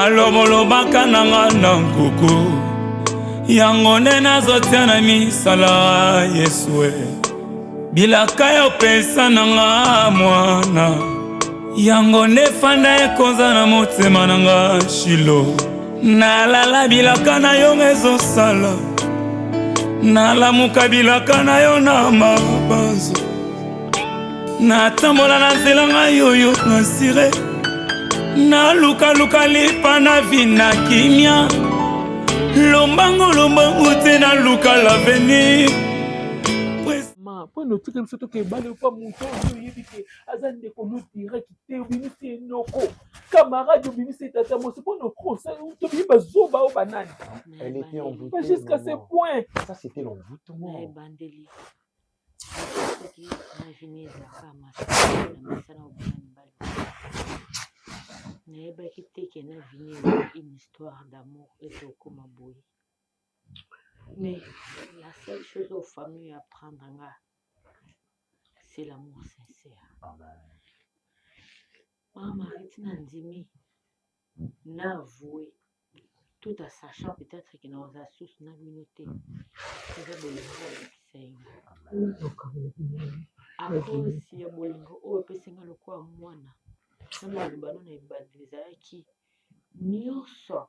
balomolobaka nanga na nkuku yango nde nazotia na misala Yesue bilaka yo pesa nanga mwana yango nde fanda ekonza na motema nanga Shilo nalala bilaka na yo ezosala nalamuka bilaka na yo na mabanzo natambola na nzela ngai oyo nasire nalukaluka lipa na vina kimia lombango te naluka l'avenir ma po no tika biso tokebale pa moto oyo oyebi te aza ndeko no direct te obimisi enoko camarade obimisi tata mosi mpo no krosa tobimi bazoba o banani Elle était envoûtée. pas jusqu'à ce point. Ça, c'était l'envoûtement. Une histoire d'amour et de comme mais la seule chose aux familles à prendre en garde, c'est l'amour sincère. Amen. Maman Maritina Ndimi n'a avoué, tout en sachant peut-être qu'il n'a pas sous na minute. Après si ya bolingo oyo pesenga lokwa mwana na malubano na ebandeliza yaki nyonso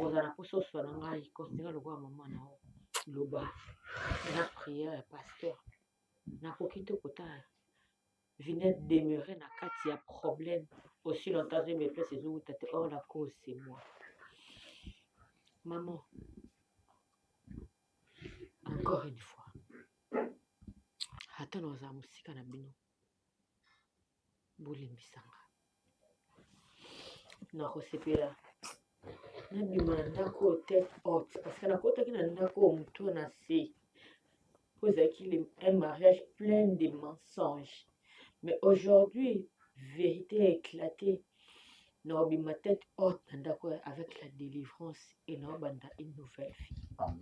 ozala pososo na ngai kosenga lokwa mama na o loba na prière ya pasteur nakoki te kota venir demeurer na kati ya problème aussi longtemps que mes places ezouta te or la cause c'est moi maman encore une fois ata naza mosika na bino bolimbisanga nakosepela nabima na ndako tête haute parce que nakotaki na ndako moto na se po ezalaki un mariage plein de mensonges mais aujourd'hui vérité éclatée naobima tête haute na ndako avec la délivrance et naobanda une nouvelle vie. Amen.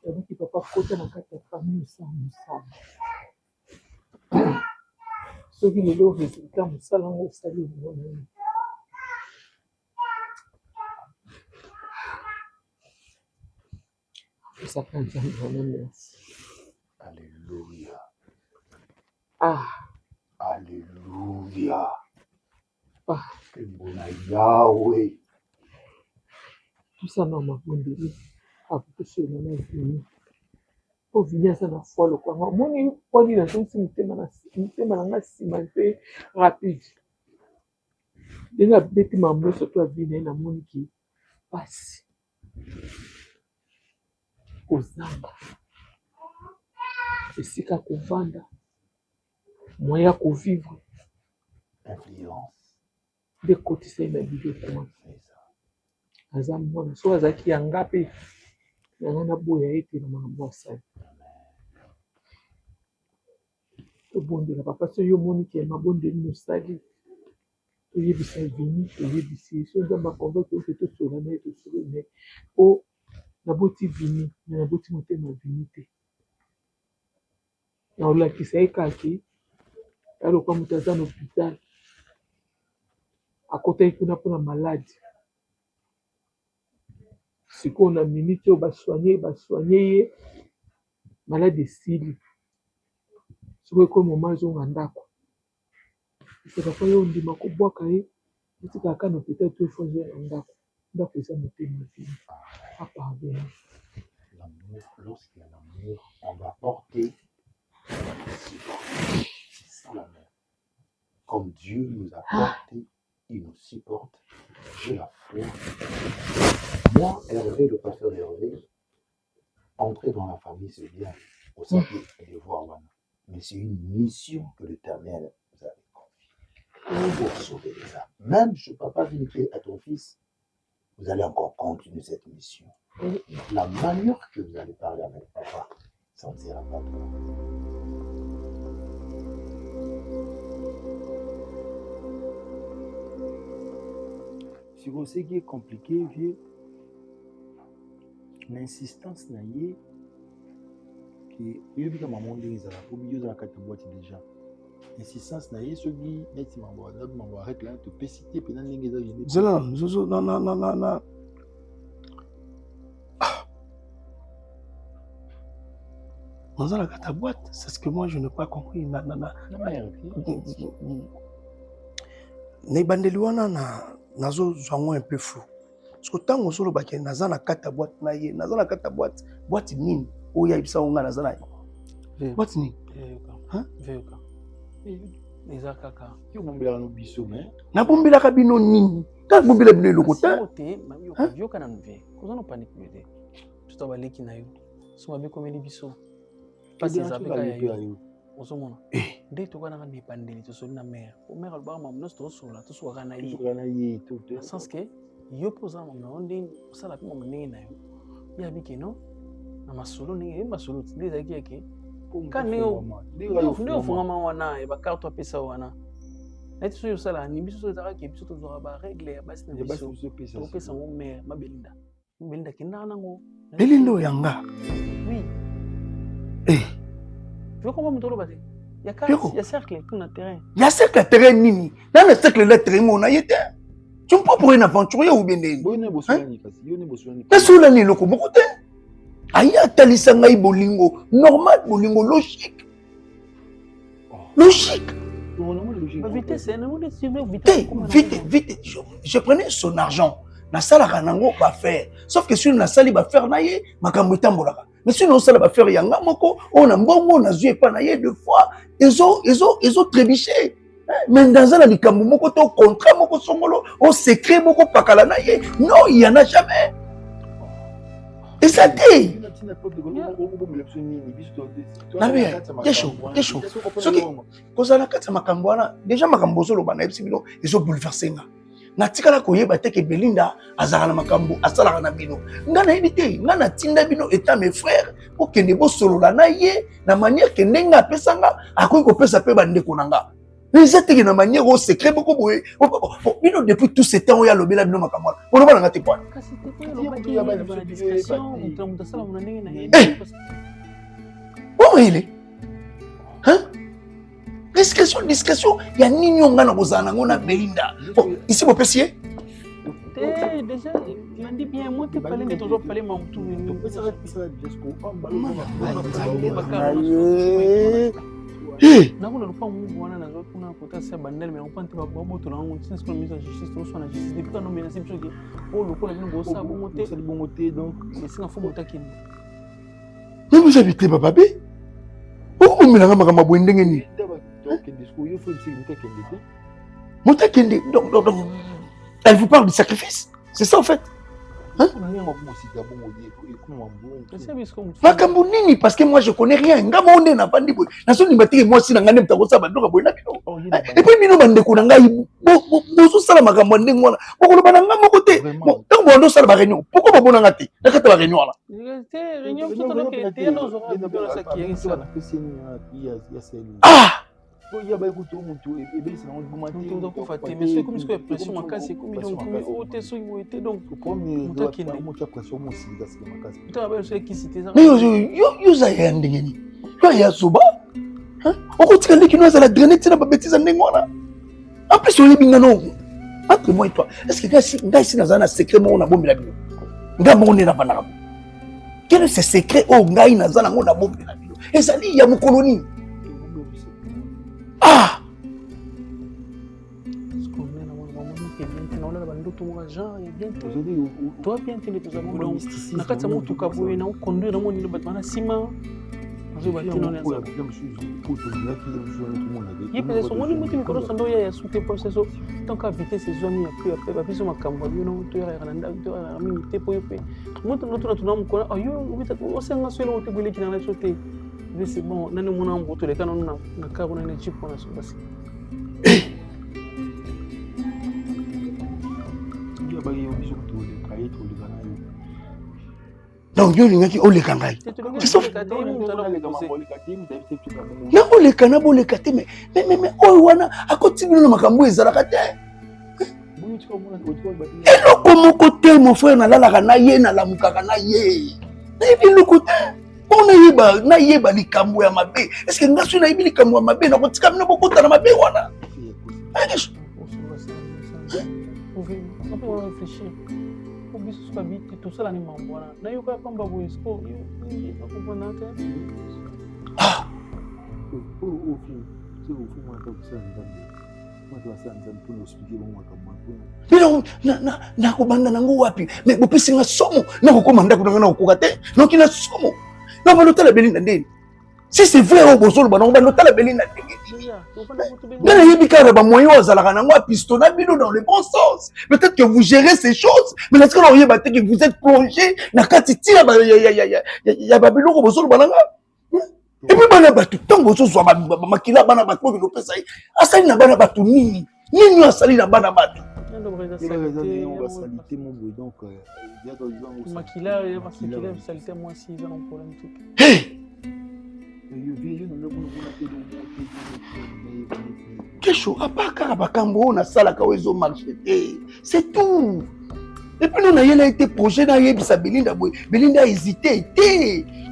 Yabaki papa kota na kati ya famille sans mosala soki lelo résultat mosala ngo osali omonani osaka nzambe wana merci. Alléluia. Ah Alléluia. ah Que bon Yahweh. tout ça na mabondeli akutosela na vini po vini aza na foi lokwanga omoni pwani nazongisi motema na nga nsima mpe rapide ndenge abeti mambo nyonso to avini ye namoniki pasi kozanga esika kovanda moyen ya kovivre Influence. nde kotisa ye na biloko C'est ça. aza mwana so azalaki yanga mpe yanga na boya ete na makambo asali tobondela papa so yo omoniki ya mabondeli nosali toyebisa vini toyebisi ye so nzambe akonvaincre ote tosola na ye tosolo me po naboti vini me naboti motema vini te na olakisa ye kaki alokwa moto aza na hôpital akotaki kuna mpona maladi sikoyo na minute oyo basoigne ye maladi esili sikoyo ekoyi moma azonga ndako papa ye ondima kobwaka ye etikaka na hôpital to efo azwa na ndako eza motema vini apardonne. L'amour, lorsqu'il y a l'amour, on va porter. C'est ça l'amour. Comme Dieu nous a portés, il nous supporte. J'ai la foi. Moi, Hervé, le pasteur Hervé, entrer dans la famille, c'est bien. Au savoir de voir Wana. Mais c'est une mission que l'Éternel vous avait confiée. Pour sauver les âmes. Même je ne peux pas limiter à ton fils. Vous allez encore continuer cette mission. La manière que vous allez parler avec papa, ça ne dira pas trop. Sur ce qui est compliqué, vieux, l'insistance n'a eu que il y a maman des pour mieux dans la boîte déjà. insistance na ye soki neti mambo arrête là to pesité pe na ndenge za yende. Zela zozo na dans la carte à boîte, c'est ce que moi je n'ai pas compris. Nebandeliwana nazo zwango un peu flou. Parce que tant que baki naza na carte à boîte na ye, naza na carte à boîte nini oya ibisa onga naza na ye. Boîte nini? Hein? Veoka. Eza kaka. Yo bombela no biso mais. Na bombela ka bino nini? Ka bombela bino lokota? Ote, yo vioka na nve. Koza no panique bede. Tuta baleki na yo. So mabe komeli biso. Parce que ça peut osomona nde tokana ka dépendeli tosoli na mère o mère alba mamu noso tosola toswaka na ye dans sens que yo poza mamu onde osala pe mamu ndenge na yo ya bike no na masolo ndenge masolo nde ezalaki yake ka ndenge ofungama wana bakarte apesa wana neti soki osala ni biso ezalaki biso tozwaka barègle ya basi na biso topesa ngo mère mabelinda kendaka nango belinda oyanga oui. Tu vois comment me trouve passé? Il y a cercle pour le terrain. Il y a cercle terrain nini. Dans le cercle le terrain on a été. Tu peux pas pour une aventurier ou bien des. Bonne bossoni kasi. Yo ne bossoni. Qu'est-ce que l'année loko bokote? Aya talisa ngai bolingo normal bolingo logique. Logique. Vitesse, vite. Je prenais son argent. Na sala kanango va faire. Sauf que si na sali va faire na ye makambo tambolaka. Mais si on sala va faire yanga moko on a mbongo na zue pa na ye deux fois ils ont trébuché. Mais dans un likambo moko to contrat moko songolo au secret moko pakala na ye. Non, il y en a jamais. Et ça dit. Desho. Ce qui kozala kata makambo wana déjà makambo solo bana ebisibino ils ont bouleversé nga. Na tikala koyeba te ke Belinda azala na makambo asala na bino ngana ebite ngana tinda bino état mes frères pour que ne bo solo la na ye na manière que nenga pesanga akoyi ko pesa pe bande konanga les êtres na manière au secret beaucoup boye bino depuis tout ce temps ya lobela bino makambo on va na ngate kwa kasi te ko ya ba discrétion mutu sala mona ndenge na ye oh il est hein discrétion ya nini ngana kozana ngona Belinda ici mo pesier déjà il dit bien moi tu parler de toujours parler mon tout na kuna lupa mungu wana na zote kuna kutasa bandel mais on pante ba bobo to lango c'est comme mise en justice to so na justice depuis quand on menace biso ki o loko na bino bo sa bo moté donc c'est un faux motaki mais vous habitez papa bé o milanga makama bo ndenge ni donc elle vous parle de sacrifice, c'est ça en fait. Hein? Makambo nini parce que moi je connais rien. Ngama onde na bandi boy. Na so nimbatike moi si na ngane mtakosa bandoka boy na bino. Et puis bino bande ko na ngai bo sala makambo ndenge mwana. Boko loba na ngama kote. Bon, tant bondo sala ba réunion. Pourquoi ba bona ngati? Na kata ba réunion là. Réunion tout à l'heure que était dans ça qui est ça. Ah il y a beaucoup de monde et bien c'est on donc on fait mais c'est comme ce que pression makasi comme donc o te so yote donc comme mutaki na mucha pression mo sika sika makasi toi ba so qui cité ça mais yo za ya ndengeni yo ya soba hein oko tika ndiki no za la drainer tina ba bêtise ndengona en plus on libinga no entre moi et toi est-ce que ngai si na secret mo na bombela bino ngamba on na bana quel est ce secret o ngai na za na ngona bombela bino ezali ya mukoloni. Ah! Toi bien tu les avons donc na kati mo tuka boye na conduire na moni le batana sima azo bati non les il peut se moni mutu mikoro sando ya souté pour ça tant qu'à vitesse ces amis après ba biso makambo yo no to ya na nda to ya mi te po yope mutu no to na mukona ayo ubita o senga solo te bele kina na sauté c'est bon nani mona mboto le kana na kabo na chip na so basi ndio ba yo biso to le kai to le kana yo donc yo lingaki o le kangai sauf na o le kana bo le kate mais o wana akoti bino makambo ezalaka te eloko moko te mon frère na lalaka na ye na lamukaka na ye na yebi eloko te mpo nayeba likambo ya mabe. Est-ce que nga so nayebi likambo ya mabe nakotika bino bokota na mabe wana? nakobanda nango wapi? Mais bopesi nga somo nakokoma ndako nanga nakokoka te noki na somo na balotala Belinda ndeni. Si c'est vrai au bozoloba nango balotala Belinda ndenge nga nayebi kaka bamoyen oyo azalaka nango apisto na bino dans le bon sens. Peut-être que vous gérez ces choses, mais natika na oyeba te que vous êtes plongé na kati tina ya babiloko bozoloba nanga. Et puis bana batu tango bozozwa makila bana batu oyo bilopesa ye asali na bana batu nini asali na bana batu. Kesho apaka bakambo na sala ka wezo marché. C'est tout. Et puis nous a été projet dans Yebisa Belinda. Belinda a hésité.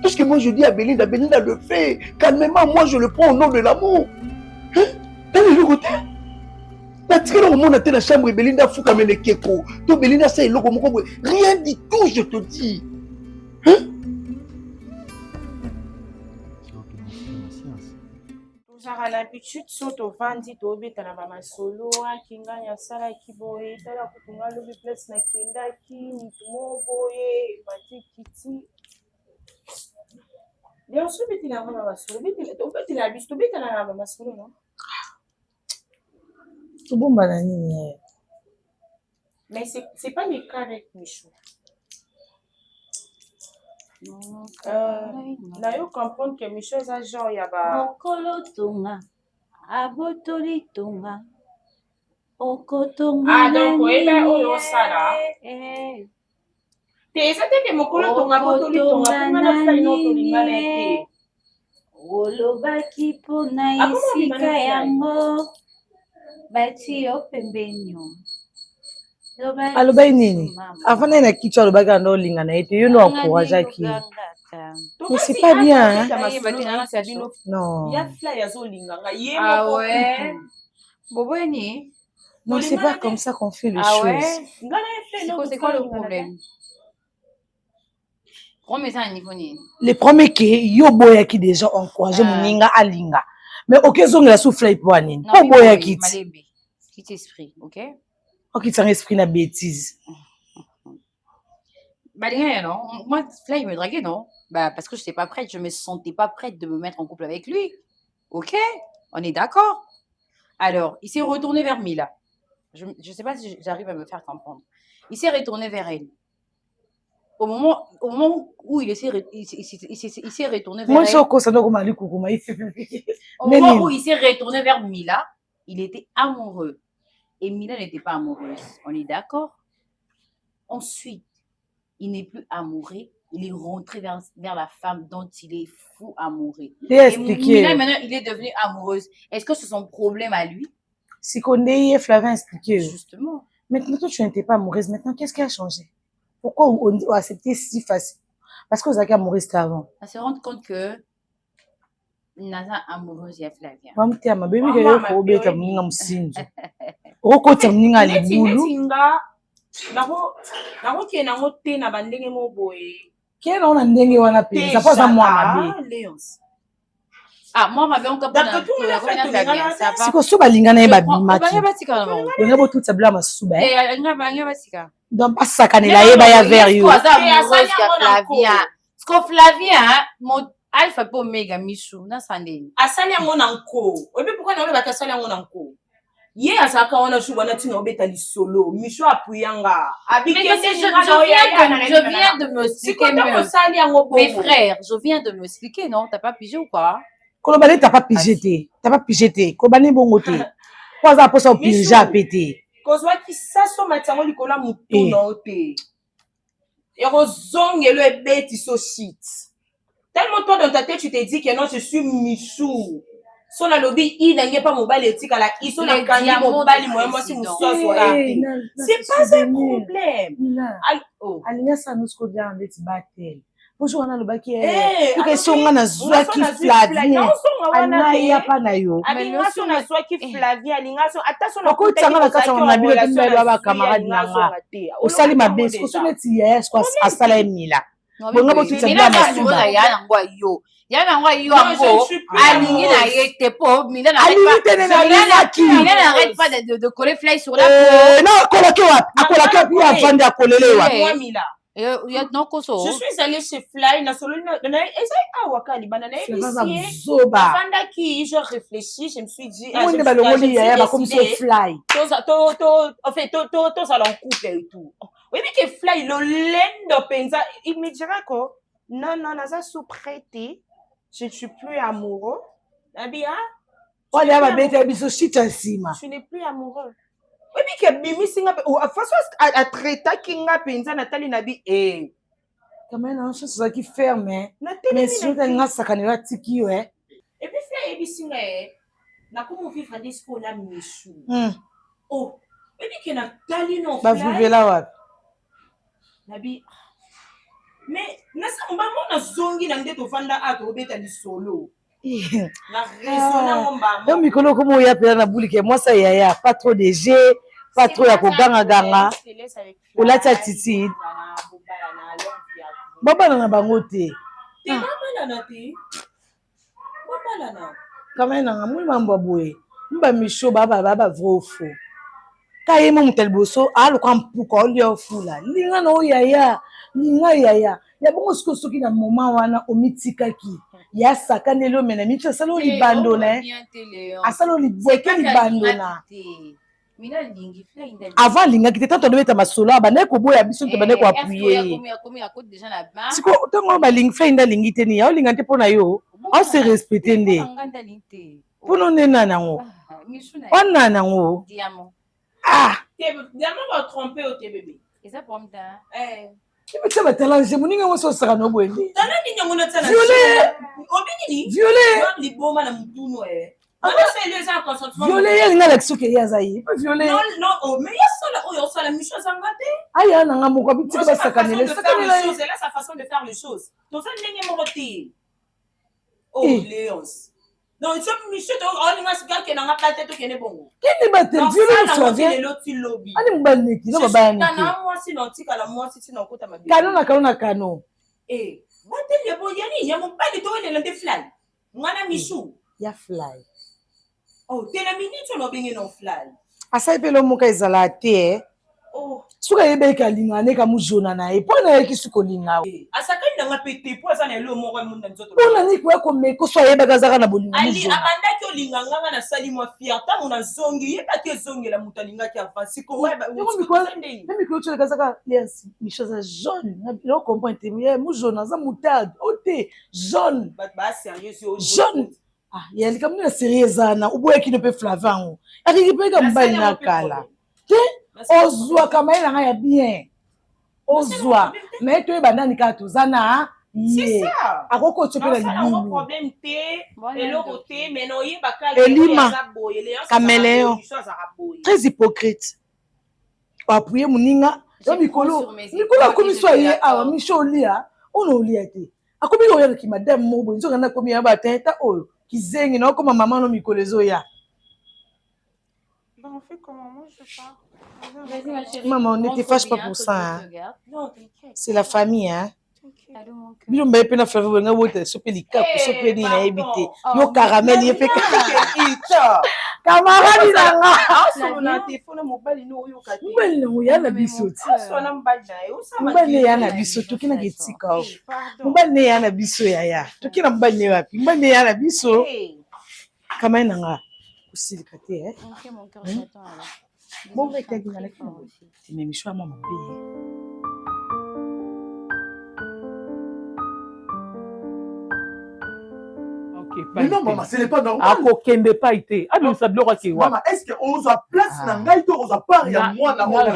Tout ce que moi je dis à Belinda, Belinda le fait. Calmement, moi je le prends au nom de l'amour. Hein? Dans le côté. La tirée au monde à la chambre, Belinda fou comme les keko. Tout Belinda c'est le logo. Rien du tout, je te dis. Hein? Tozaka l'habitude soto vandi tobeta na mama solo akinga ya sala kiboye tala kutunga lobi place na kenda ki mutumo boye matikiti. Bien sûr beti na mama solo beti la bisto beti na mama solo non. Tobomba na nini? Mais c'est pas le cas avec Michou. Nayo comprendre que Michou eza genre ya ba mokolo tonga abotoli tonga okotonga donc oyeba oyo osala te eza te ke mokolo tonga abotoli tonga mpona fai no tolingana te olobaki mpona esika yango bati yo pembeni alobai nini afana na kichwa alobaki ando olingana ete yo no encourageaki. Mais c'est pas bien, hein? Non. Non, c'est pas comme ça qu'on fait les choses. C'est quoi le problème? Le premier qui yo boya qui déjà encouragé moninga alinga. Mais ok zong la souffle pour anine. Pas boya qui quitte esprit, ok? Ok, c'est un esprit na bêtise. Bah non, moi là il me draguait non? Bah parce que je n'étais pas prête, je me sentais pas prête de me mettre en couple avec lui. Ok, on est d'accord. Alors, il s'est retourné vers Mila. Je sais pas si j'arrive à me faire comprendre. Il s'est retourné vers elle. Au moment où il s'est retourné vers elle. Au moment où il s'est retourné vers Mila, il était amoureux. Et Mila n'était pas amoureuse. On est d'accord? Ensuite, il n'est plus amoureux. Il est rentré vers la femme dont il est fou amoureux. Et Mila, maintenant, il est devenu amoureuse. Est-ce que c'est son problème à lui? Si qu'on est Flavien expliqué. Justement. Maintenant, toi, tu n'étais pas amoureuse. Maintenant, qu'est-ce qui a changé? Pourquoi on a accepté si facile? Parce que vous avez amoureuse avant. On se rend compte que Naza amoureuse il y a Flavien. Maman, tu as ma bébé qui est au bébé comme nous sommes singes. Roko tamninga libulu. Nako ke nango te na bandenge mo boye. Quel on a ndenge wana pe ça passe à moi ma bé. Ah moi ma bé on capable de siko so balingana ba bimaki. Nga bo tout ça bla masuba. Nga basika. Donc pasakanela yeba ya vers yo. Parce que Flavien mon alpha po omega Michou na sandeni. Asali yango na nko. Obi pourquoi na ba kasali yango na nko? Ye azaka wana shubana tina obeta lisolo Michou apuyanga abike je viens de me expliquer mes frères je viens de me expliquer non t'as pas pigé ou quoi kolobale t'as pas pigé te kobani bongo te kwa za posa pige a pété kozwa ki saso matango likola mutu na ote erozongelo ebeti so shit tellement toi dans ta tête tu te dis que non je suis Michou. So na lobby il n'a pas mobile éthique à la iso na kanya mobile moi si musoso c'est pas un problème. Alina ça nous ko dia ndeti batel bonjour wana lobaki tuke songa na zwaki Flavien anaya pa na yo alinga so na zwaki Flavien alinga so ataso na kokotanga na kati ya mabilo kimbe ba camarade nanga osali mabe ko soneti ya sko asala emila bonga botuta bia masuba yana ngwa yo ango alingi na yete po mina na pas de coller fly sur la peau non akolake puis avandi akolele wa moi mila non koso je suis allée chez Fly na solo na essaye awakali banana ici bavanda qui je réfléchis je me suis dit on est balongoli ya ba comme ça Fly en fait to ça l'en couple et tout oui mais que Fly le lendo penza il me dira quoi non ça sous-prêté je ne suis plus amoureux Nabia on est ba bete biso chita sima je n'ai plus amoureux oui mais que mimi singa ou façon à traiter kinga penza Nathalie Nabi quand même on chose ça qui ferme mais si tu nga sakanela tiki ouais et puis Fly ebisinga na comment vivre disco na michu oh et puis que Nathalie non ba vivre là wa Nabi mais nasa mbamo na zongi na ndeto vanda ato beta ni solo la raisonna mbamo donc mikolo comme ya pela na bulike moi ça yaya pas trop de jeu pas trop ya koganga ganga olata titi babana na bango te kama na ngamui mambo boye mba misho baba vrai faux kaye mo mutelboso aluka mpuka olio fula linga no yaya linga yaya ya bongo soki na moment wana omitikaki ya sakanelo mena micho salo libando ne asalo libweke libando na avant linga kiteta to beta masolo abane ko boya biso to bane ko appuyer siko tango ba ling fe inda lingite ni ya linga te pona yo on se respecter nde pono nena nango onna nango diamant va tromper au bébé et ça pour moi tu peux te mélanger mon ninga so sera no boende tana ninga ngona tsana violet li boma na mutuno c'est les gens consentement violet ya linga la kisuke ya zai violet non oh mais ya sala oh ya sala micho zangate aya nanga moko bitiki ba sakanele c'est là sa façon de faire les choses donc ça ninga moroti oh Léonce non il faut micho to on nga sika ke nanga plate to kene bongo kini ba te violet so vient ani mbaniki no baba ni na moi si non tika la moi si non kota mabi kano na kano bate le bo yani ya mo bali to le de Fly ngana micho ya Fly oh tena minute no bingi no Fly asa ipelo muka izala te suka yebe kalinga ne ka mujona na e pona yeki suko linga asakani na ngapete po sana lo mo kwa munda nzoto pona ni kwa ko me ko so yeba kazaka na bolinga ali abandaki olinga nganga na sali mo fierta mona zongi yeba te zongi la mutalinga ki avance ko weba mimi ko tshela kazaka les michoza jaune na bilo comprendre te mujona za mutade ote jaune ba sérieux jaune yali kamuna seriezana uboyeki no pe Flavin akikipeka mbali na kala te ozwa kama ina haya bien ozwa mais to ebandani ka tozana c'est ça akoko tshopela libulu problème te elo côté mais no yeba ka elima caméléon très hypocrite appuyer muninga yo mikolo akomiswa ye awa misho olia ono olia te akomi oya ki madame mobo nzoka na komi ya batenta oyo kizengi na okoma mama no mikolo ezoya. On fait comment moi je pars. Vas-y ma chérie. Maman, ne te fâche pas pour ça. Hein. Non, t'inquiète. C'est la famille, hein. Bilo mbaye pena Flavien nga wote sopeli cap sopeli na ebité. Yo caramel ye pe ita. Camarade nanga. Aso na téléphone mobile no yo kati. Mbali no ya na biso. Aso na mbali na yo sa ma. Mbali ya na biso to kina getika. Mbali ya na biso ya. To kina mbali wapi? Mbali ya na biso. Kama nanga. Usilika te eh. OK mon cœur j'attends alors. Bon reka dinga la kino. Tine mishwa mama be. Mais non, maman, ce n'est pas normal. Maman, est-ce qu'on a place dans la on a part, il y a moi, maman, n'a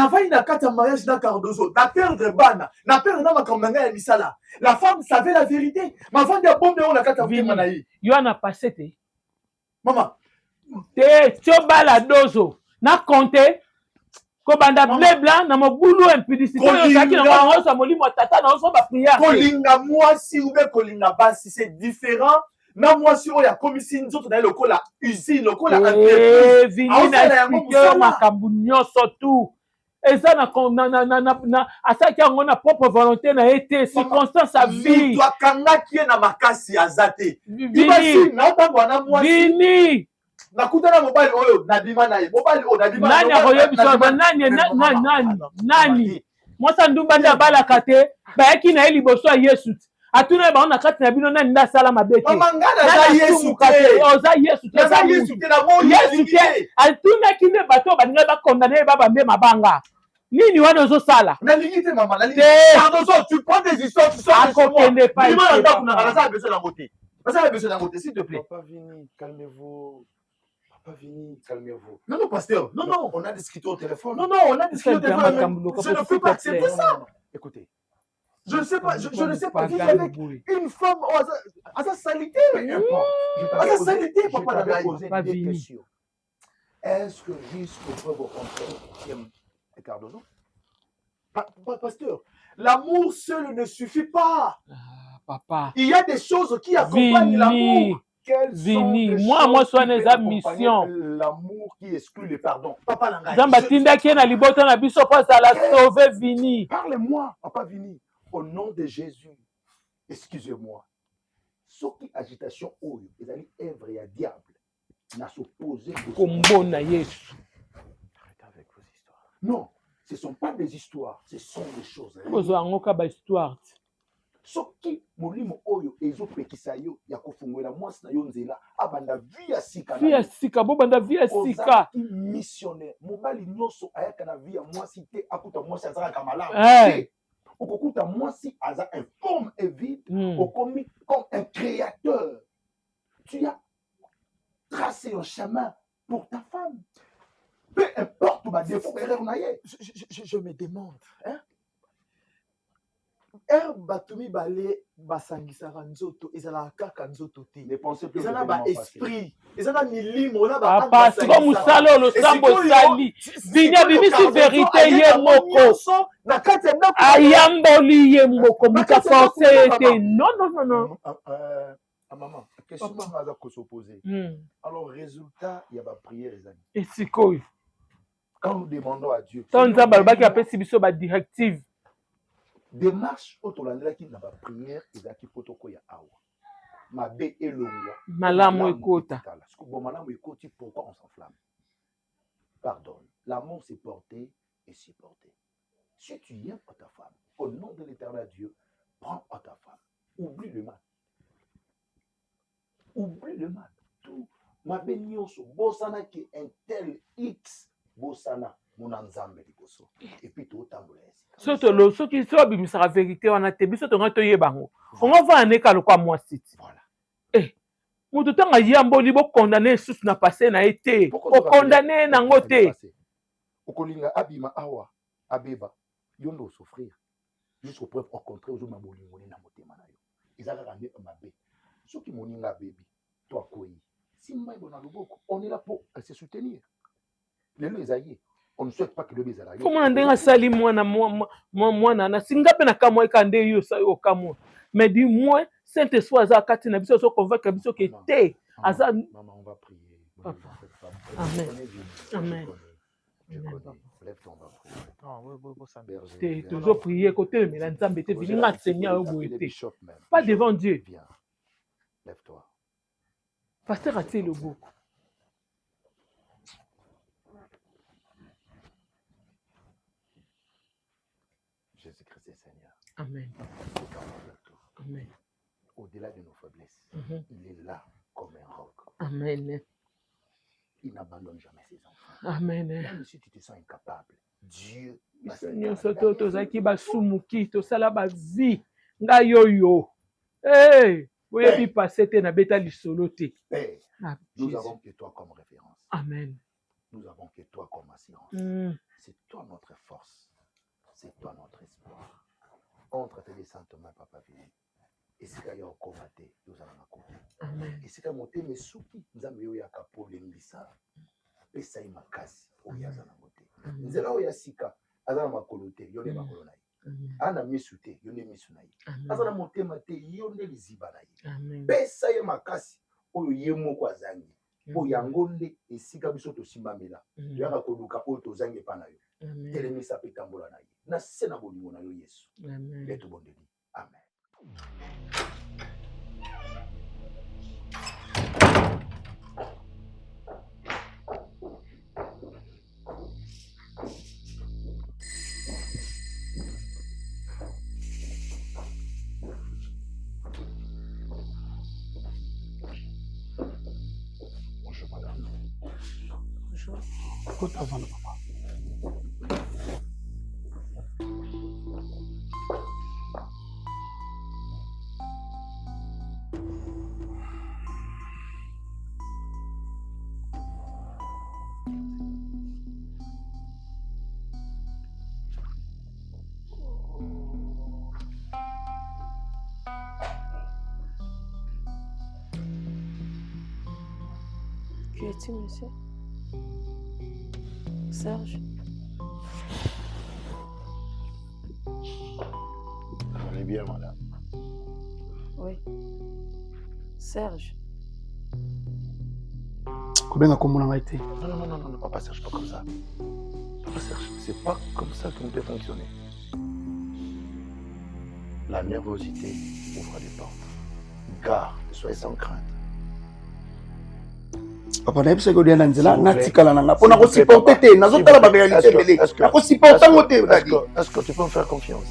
pas carte de mariage dans Cardozo, n'a perdre bana, n'a perdre dans ma campagne à Misala. La femme savait la vérité. Ma femme a bombé on a carte de mariage. Yo a passé te. Maman, te tioba la dozo. Na compté. kobanda blé blanc na mobulu impudicité oyo ezalaki nango nyonso molimo ya tata na oso bapriere kolinga mwasi ube kolinga basi c'est différent na mwasi oyo akomisi nzoto na ye lokola usine lokola entreprise vini na explike oyo makambo nyonso tu eza na asalaki yango na propre volonté na ye te circonstance ya vie moto akangaki ye na makasi aza te ibasi naotango wana mwasi nakutana mobali oyo nabima na ye mobali oyo nabima nani akoyebisa nani mwasi ndumba nde abalaka te bayaki na ye liboso ya yesu te atuna ye bango na kati na bino nani nde asala mabe te oza yesu te atunaki nde bato baningai bakondane ye babambe mabanga nini wana ozosala akokende pa s'il te plaît. Papa Vini, calmez-vous. Papa Vini, calmez-vous. Non, pasteur. Non. On a discuté au téléphone. Non, on a discuté au téléphone. Je ne peux pas accepter ça. Écoutez. Je ne sais pas. Je ne sais pas vivre avec une femme à sa salité. À sa salité, papa n'a posé des questions. Est-ce que jusqu'au preuve au contraire, Cardonneau? Pasteur, l'amour seul ne suffit pas. Papa. Il y a des choses qui accompagnent l'amour. Vini, moi sois neza mission. L'amour qui exclut le pardon. Papa Langai. Zamba tinda qui na libota na biso pas à la sauver Vini. Parlez-moi, Papa Vini, au nom de Jésus. Excusez-moi. Ce qui agitation oyo, ils allaient œuvre et à diable. N'a s'opposé Combo na Yesu. Arrêtez avec vos histoires. Non, ce ne sont pas des histoires, ce sont des choses. Ozo angoka ba histoire. Soki molimo oyo ezopekisa yo ya kofungwela mwasi na yo nzela abanda via sika via sika bo banda via sika missionnaire mobali nyonso ayaka na via mwasi te akuta mwasi azalaka malamu okokuta mwasi aza informe et vide okomi comme un créateur tu as tracé un chemin pour ta femme peu importe ma défaut erreur na ye je me demande hein bato mibale basangisaka nzoto ezalaka kaka nzoto te eza na baesprit eza na milimo na papa siko mosala oyo losambo osali Vini abimisi verité ye moko ayamboli ye moko moto force ye te non maman question aza kosopose alors résultat ya baprière ezali esikoyo quand nous demandons à Dieu ntango nzambe alobaki apesi biso badirective démarche otolandelaki na baprière ezalaki po tokoya awa mabe elongwa malamu ekota bon malamu ekoti pourquoi on s'enflamme pardonne l'amour c'est porter et supporter si tu aimes ta femme au nom de l'éternel Dieu prends à ta femme oublie le mal tout mabe nyonso bosana ki un tel x bosana mona nzambe liboso et puis totambola soki so abimisaka vérité wana te biso tonga toyeba yango ongo vana nekalo kwa mwasi ti moto ntango ayamboli bokondane lisusu na pase na ye te okondane nango te okolinga abima awa abeba yo nde osouffrir jusqu'au preuve au contraire ozoma bolingoli na motema na yo eza kaka nde mabe soki moninga abebi to akoyi simba ebo na loboko on est là pour se soutenir lelo eza ye on ne souhaite pas que le bizarre aille. Comment on a sali mwana na singa pe na kamwa ekande yo sa yo kamwa. Mais du moins Saint-Esprit aza kati na biso so convaincre biso que te aza maman on va prier. Amen. Lève ton va prier. Non, oui, ça te toujours prier côté mais la nzambe te vini nga Seigneur au été. Pas devant Dieu. Viens. Lève-toi. Pasteur a-t-il le beau? Jésus-Christ est Seigneur. Amen. Amen. Au-delà de nos faiblesses, il est là comme un roc. Amen. Il n'abandonne jamais ses enfants. Amen. Même si tu te sens incapable, Dieu va Seigneur soto tozaki basumuki tosala ba vie nga yoyo. Eh, oyebi passé te na beta lisolo te. Père, nous avons que toi comme référence. Amen. Nous avons que toi comme assurance. C'est toi notre force. C'est toi notre espoir. Entre tes saintes mains, Papa Vini. Et si tu as combattu, nous allons côté. Amen. Et si tu as monté mes souki, nous allons y avoir pour l'Englisa. Et ça y m'a cassé. nzela oyo ya sika aza na makolo te yo nde makolo na ye aza na misu te yo nde misu na ye aza na motema te yo nde liziba na ye pesa ye makasi oyo ye moko azangi mpo yango nde esika biso tosimbamela toyaka koluka oyo tozangi epa na yo telemisa mpe tambola na ye na se na bolingo na yo yesu nde tobondeli amen. Écoute avant le papa. Qui es-tu, monsieur? Serge? On est bien, madame. Oui. Serge? Combien a été? Non, papa Serge, pas comme ça. Papa Serge, c'est pas comme ça que nous devons fonctionner. La nervosité ouvre des portes. Garde, soyez sans crainte. Papa na biso ko dia nzela natikala nanga pona ko supporter te nazotala ba réalité belé na ko supporter ngote dadi. Est-ce que tu peux me faire confiance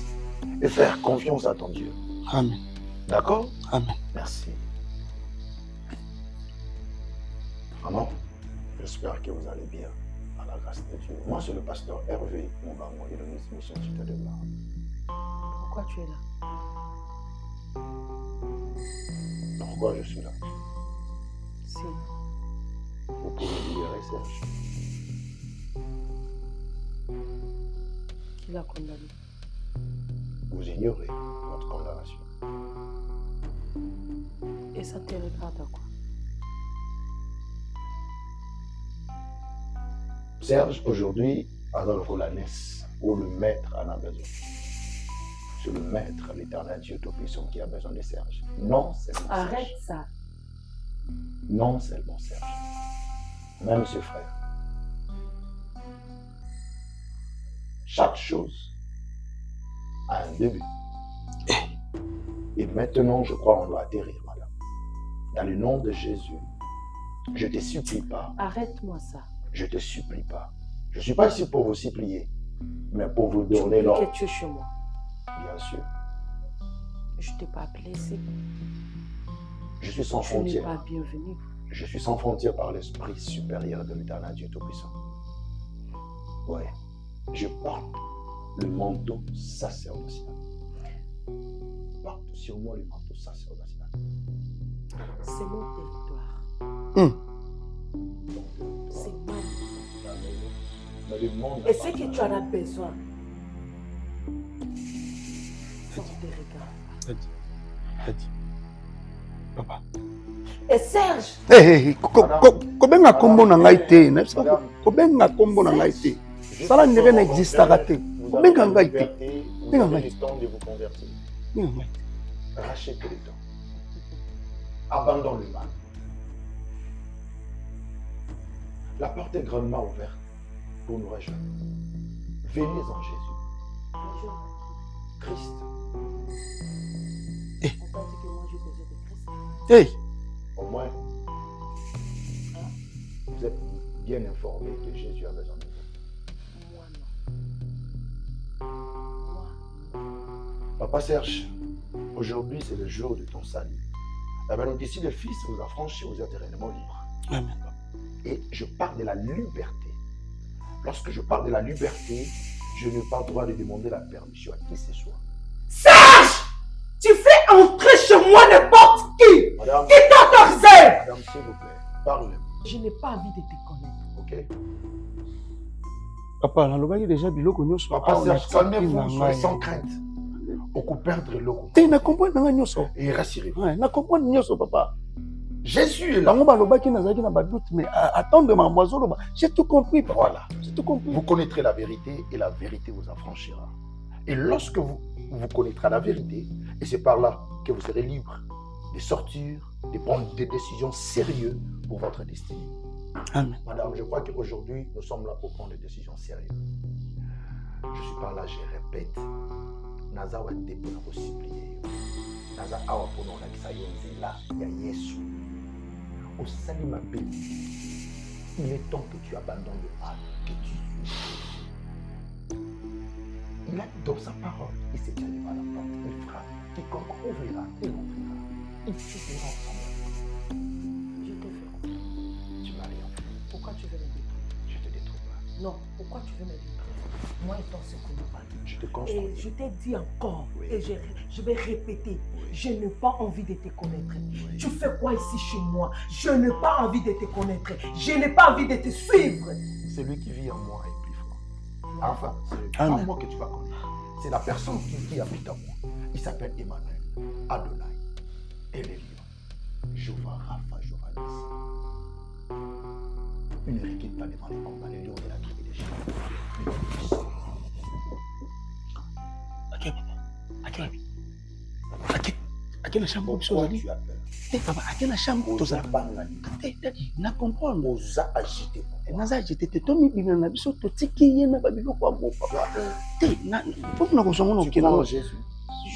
et faire confiance à ton Dieu? Amen. D'accord? Amen. Merci. Maman, j'espère que vous allez bien à la grâce de Dieu. Moi, c'est le pasteur Hervé Moubango et le ministre Mission Cité de Blanc. Pourquoi tu es là? Pourquoi je suis là? Si. Vous pouvez libérer Serge. Qui l'a condamné? Vous ignorez votre condamnation. Et ça te regarde à quoi? Serge, aujourd'hui, a dans le rôle à Nice, où le maître en a besoin. C'est le maître, l'éternel Dieu Tout-Puissant, qui a besoin de Serge. Non seulement Serge. Arrête ça. Non seulement Serge. Même ses frères. Chaque chose a un début. Et maintenant, je crois qu'on doit atterrir, madame. Dans le nom de Jésus, je te supplie pas. Arrête-moi ça. Je te supplie pas. Je ne suis pas ici pour vous supplier, mais pour vous donner l'ordre. Que tu es chez moi. Bien sûr. Je ne t'ai pas appelé ici. Je suis sans Tu frontières. n'es pas bienvenu. Je suis sans frontières par l'Esprit supérieur de l'Éternel Dieu Tout-Puissant. Oui, je porte le manteau sacerdocial. Porte sur moi le manteau sacerdocial. C'est mon territoire. C'est ma maison. Et ce que tu en as besoin, force de regard. Papa. Et Serge! Kobenga kombo na ngai te. Kobenga kombo na ngai te. Sala ndenge na existera te. Kobenga ngai te. Benga ngai. De vous convertir. Benga ngai. Rachetez les temps. Abandonne le mal. La porte est grandement ouverte pour nous rejoindre. Venez en Jésus. Christ. On t'a dit que moi j'ai besoin de Christ. Hey. Au moins, vous êtes bien informé que Jésus a besoin de vous. Moi non. Moi non. Papa Serge, aujourd'hui c'est le jour de ton salut. Eh bien, donc ici le Fils vous a franchi, vous êtes réellement libre. Amen. Et je parle de la liberté. Lorsque je parle de la liberté, je n'ai pas le droit de demander la permission à qui que ce soit. Serge! Tu fais entrer chez moi n'importe qui! Madame, Qui t'a autorisé? madame, s'il vous plaît, parlez. Je n'ai pas envie de te connaître. Ok? Papa, nalobaki déjà biloko nyonso. Papa Serge, calmez-vous, soyez sans crainte. Beaucoup perdre l'eau. Te na comprendre nanga nyonso. Et rassurez-vous. Ouais, na comprendre nyonso papa. Jésus est là. Mais attendre ma moiseau, j'ai tout compris. Voilà. J'ai tout compris. Vous connaîtrez la vérité et la vérité vous affranchira. Et lorsque vous connaîtrez la vérité, et c'est par là que vous serez libre de sortir, de prendre des décisions sérieuses pour votre destinée. Amen. Madame, je crois qu'aujourd'hui, nous sommes là pour prendre des décisions sérieuses. Je suis pas là, je répète. Naza wa dépôt na possibilité. Naza awa pono na kisayo nzela ya Yesu. Au salut ma belle. Il est temps que tu abandonnes le mal, que tu suis. Il a dit dans sa parole, il s'est tenu devant la porte, il fera. Quiconque ouvrira, il ouvrira. Il suffira ensemble. Je te fais quoi? Tu m'as rien fait. Pourquoi tu veux me détruire? Je te détruis pas. Non, pourquoi tu veux me détruire? Moi étant ce que nous parlons. Je te Et construis. je t'ai dit encore, Oui. et je vais répéter, je n'ai pas envie de te connaître. Oui. Tu fais quoi ici chez moi? Je n'ai pas envie de te connaître. Je n'ai pas envie de te suivre. Celui qui vit en moi est plus fort. Enfin, c'est Amen. pas moi que tu vas connaître. C'est la personne qui habite en moi. Il s'appelle Emmanuel, Adonai, Elion, Jéhovah Rapha, Jéhovah Nissi. Il ne recule pas devant les combats, les lions de la tribu des chiens. À quelle chambre Pourquoi tu as peur? papa, à quelle chambre tu as na comprendre. Osa agité. Naza j'étais tomi bibina na biso to tiki yena ba biloko ya mo papa. Te na pour na ko songo no Tu crois en kina. Jésus?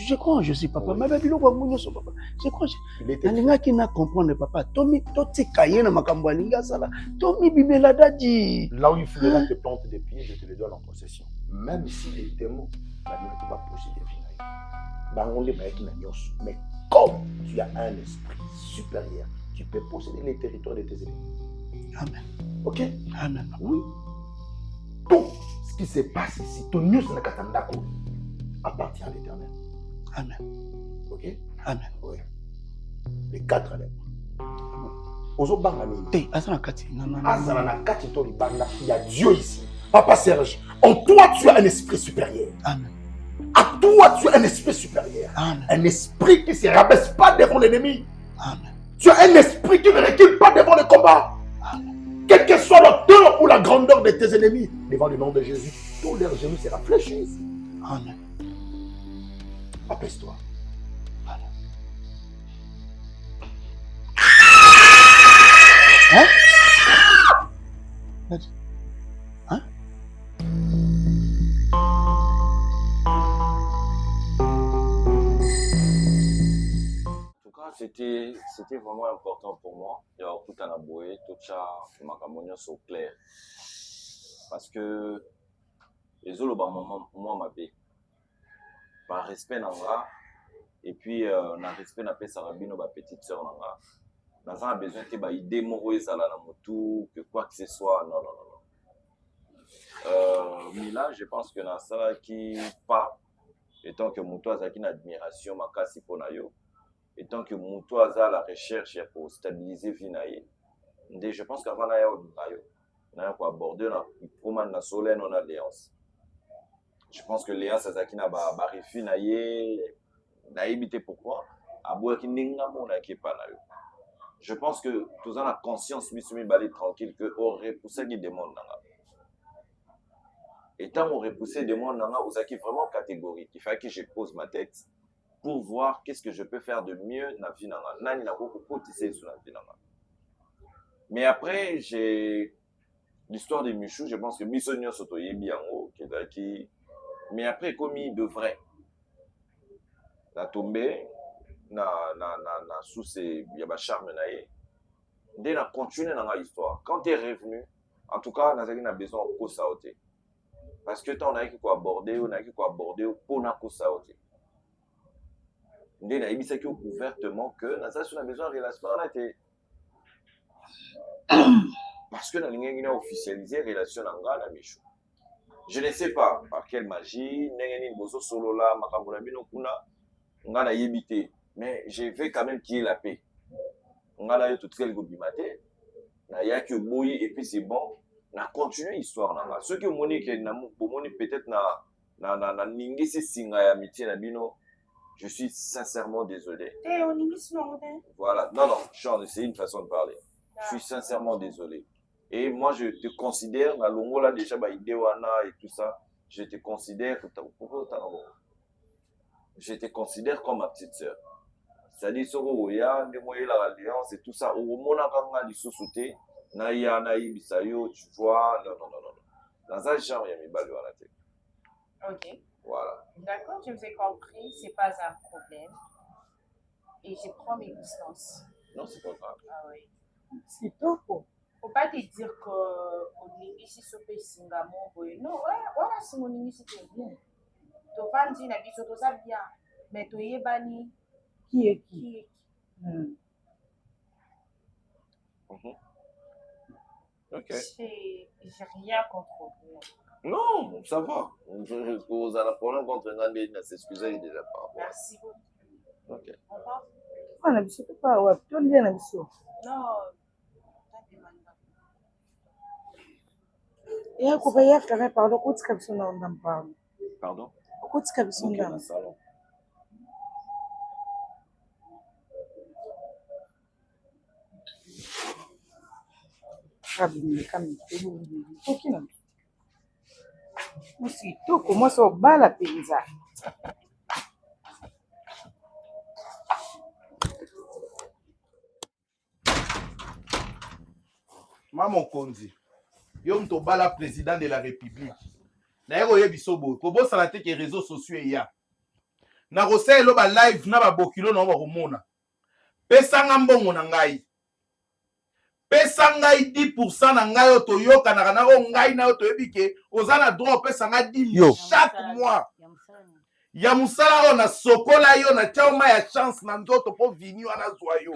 Je crois en Jésus papa, mais ba biloko ya mo nyoso papa. Je crois Il était nalingaki na comprendre papa. Tomi to tika yena makambo alinga sala. Tomi bibela dadi. là où il fleura tes plantes des pieds, je te les donne en possession. Même si les démons, la nuit ne va poser des vignes. Mais comme tu as un esprit supérieur, tu peux posséder les territoires de tes ennemis. Amen. Ok? Amen. Oui. Tout ce qui se passe ici, ton news na katandako appartient à l'Éternel. Amen. Ok? Amen. Oui. Les 4 lèvres. Ozobanga nini? Te asana kati. Azana na kati to libanda, il y a Dieu ici. Papa Serge, en toi tu as un esprit supérieur. Amen. À toi tu as un esprit supérieur. Amen. Un esprit qui ne se rabaisse pas devant l'ennemi. Amen. Tu as un esprit qui ne recule pas devant le combat. Amen. Quelle que soit l'auteur ou la grandeur de tes ennemis, devant le nom de Jésus, tous leurs genoux sera fléchis. Amen. Apaise-toi. Hein? Hein? En tout cas, c'était vraiment important pour moi. Il y a tout un aboué, tout ça, ma sont clair. Parce que les autres, moi, ma paix. Par respect, et puis, dans respect, na Sarabino, ma petite soeur, nous avons besoin de idée, que quoi que ce soit. Non. Mais là, je pense que dans ça qui pas, étant que mon toit a une admiration, ma casse pour nayo, étant que mon toit a la recherche pour stabiliser Vinaye, je pense qu'avant nayo, nayo pour aborder la soleil non alliance. Je pense que l'alliance a qui n'a pas réfi naye, naïbité pourquoi, à boire qui n'inga mon qui pas nayo. Je pense que tous en la conscience, mais balé tranquille que on repousse les démons. Et tant on repousse les démons, on a qui vraiment catégorique. Il faut que je pose ma tête pour voir qu'est-ce que je peux faire de mieux dans la vie. Nani n'a beaucoup cotisé sur la vie. Mais après, j'ai l'histoire de Michou. Je pense que Missonio Sotoye Biango, qui mais après, comme il devrait, la tombée. Sous ces charme dès la continuer dans l'histoire. Quand tu es revenu, en tout cas, on a besoin de sauter. Parce que tu as quoi aborder, on a quoi aborder pour na sauter. Dès a dit ouvertement que on a besoin de relation là était parce que on a officialisé relation na Michou. Je ne sais pas par quelle magie, n'engeni bozo solo là, makambo na bino kuna, ngana yebité. Mais je veux quand même qu'il y ait la paix. On a là tout ce qu'il y a que boui et puis c'est bon. On a continué l'histoire là. Ceux qui ont moni peut-être na ningi c'est singa ya miti na bino Je suis sincèrement désolé. Eh, on initie non, Voilà. Non, Sean, c'est une façon de parler. Je suis sincèrement désolé. Et moi, je te considère, la longo là déjà, Idewana et tout ça, je te considère comme ma petite sœur. C'est-à-dire, sur Oya, l'alliance et tout ça, au moment où on a sauté, Naya, Bisayo, tu vois, non. Dans un genre, il y a mes balles à la tête. Ok. Voilà. D'accord, je vous ai compris, c'est pas un problème. Et je prends mes distances. Non, c'est pas grave. Ah oui. C'est top. Faut pas te dire qu'on est ici sur le Singapour. Non, voilà, c'est mon initie, c'est bien. Tu vas dire, tu ça bien. Mais tu es banni. Qui est qui? Ok. J'ai rien contre vous. Non, ça va. Vous avez un problème contre Nandé, s'excuser déjà par rapport. Merci beaucoup. Ok. Au revoir. On a besoin de pas, ouais, tu dis on a besoin. Non. Et à quoi il y a pardon, quoi tu capes on en parle. Pardon? Quoi tu capes on dans le salon. Mositoko mwasi obala mpenza. Maman Konzi, yo mto bala président de la République. Na yeko yebi sobo, ko bosala te ke réseaux sociaux ya. Na rosa elo ba live na ba bokilo na ba komona. Pesa ngambongo na ngai. Pesa ngai 10% na ngai oto yoka na kana o ngai na oto yebike ozana droit pesa ngai 10 chaque mois. Ya musala o na sokola yo na chauma ya chance na nzoto po vini wana zwa yo.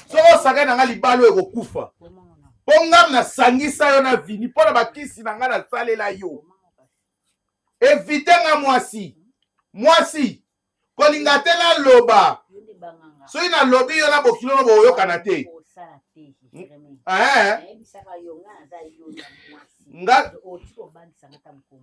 So osaka na ngai libalo ekokufa. Pongam na sangisa yo na vini pona bakisi na ngai na salela yo. Évite nga mwasi. Kolinga te na loba. So ina lobi yo na bokilo no boyoka na te.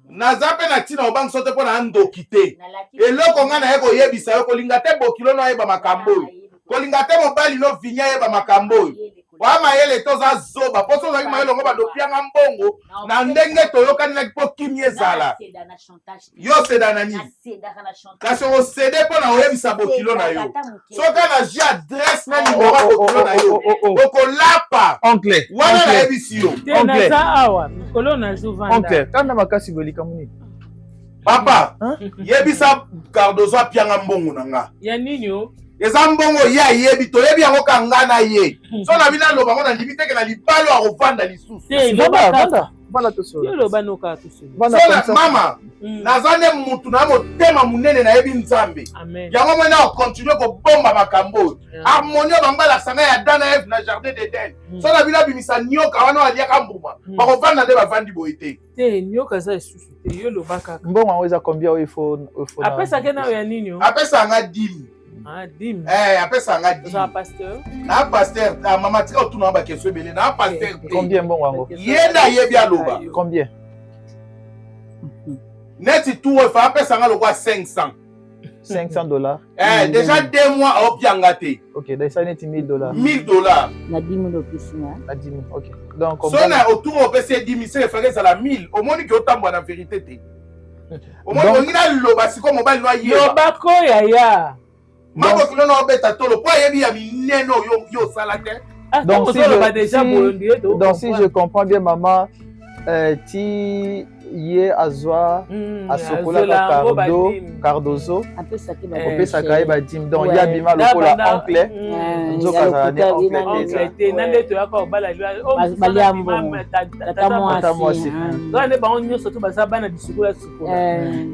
Naza pe na tina obang sote po na ndoki te. Eloko nga na ye koyebisa yo kolinga te bokilo no yeba makambo. Kolinga te mobali no vinya yeba makambo. Wa mayele toza zoba poso za mayele ngo badopianga mbongo na ndenge toyokani na po kimie zala. Yo seda nani? Kasi o cede po na oyebisa bokilo na yo. Soka na ji adresse na numéro bokilo na yo. Okolapa. Oncle. Wana na yebisi yo. Oncle. Awa, mikolo na zuvanda. Oncle, kana makasi bolika muni. Papa, yebisa Cardozo apianga mbongo na nga. Ya nini yo? Eza mbongo ya yebi to yebi yango kanga na ye. So na bina loba ngona limite ke na libalo a revanda lisusu. Vanda to so. Yo loba no ka to so. So mama, nazane mutu na motema munene na yebi nzambe. Amen. Yango mwana o continue ko bomba makambo. Harmonie bangala sanga ya dana Eve na jardin d'Eden. So na bina bimisa nyoka wana alia kambuma. Ba kovanda de bavandi boite. Te nyoka za isusu te yo loba kaka. Mbongo aweza combien il faut Apesa kena ya nini yo? Apesa nga 10. Ah, dim. Apesa nga 10. Ça pasteur. Na pasteur, mama tika otuna ba keso ebele na pasteur. Combien mbongo wango? Yenda yebi aloba. Combien? Neti tout fa apesa nga lokwa 500. $500. Déjà 2 mois au piangate. OK, donc ça net $1000. $1000. Na 10 000 opisina. Na 10 000. OK. Donc on a autour au PC 10 000, c'est fait ça la 1000. Au moins que autant la vérité té. Au moins on ina loba si comme mobile noyer. Loba ko ya. Mako kilo no beta tolo po yebi ya mineno yo salate. Donc si je comprends bien maman ti ye azwa asokola Cardozo opesa kai ba dim donc ya bima lokola oncle nzoka za ne oncle te nande to yaka bala tata mwasi donc ba on nyoso to baza bana bisukula sukola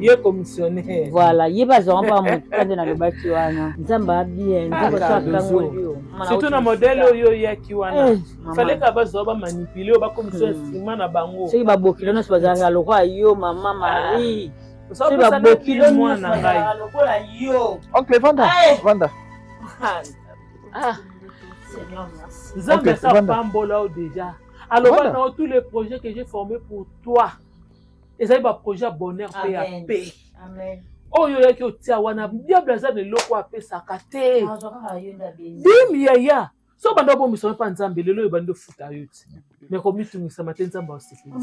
ye commissionnaire voilà ye bazwa pa mo kande na lobaki wana nzamba bien nzamba sakango yo surtout na modèle oyo ya kiwana fallait ka bazwa ba manipuler ba commission sima na bango c'est ba bokilo na bazanga lokwa yo mama Marie c'est ba bokilo mwana ngai lokola yo oncle vanda Seigneur merci nzamba sa pambola déjà alors dans tous les projets que j'ai formés pour toi et ça va projet bonheur paix à paix amen oyo yaki otia wana diable aza leloko apesaka te bim yaya so bando bomisa pa nzambe lelo bando futa yo ti mais komitungisa mate nzambe osikisa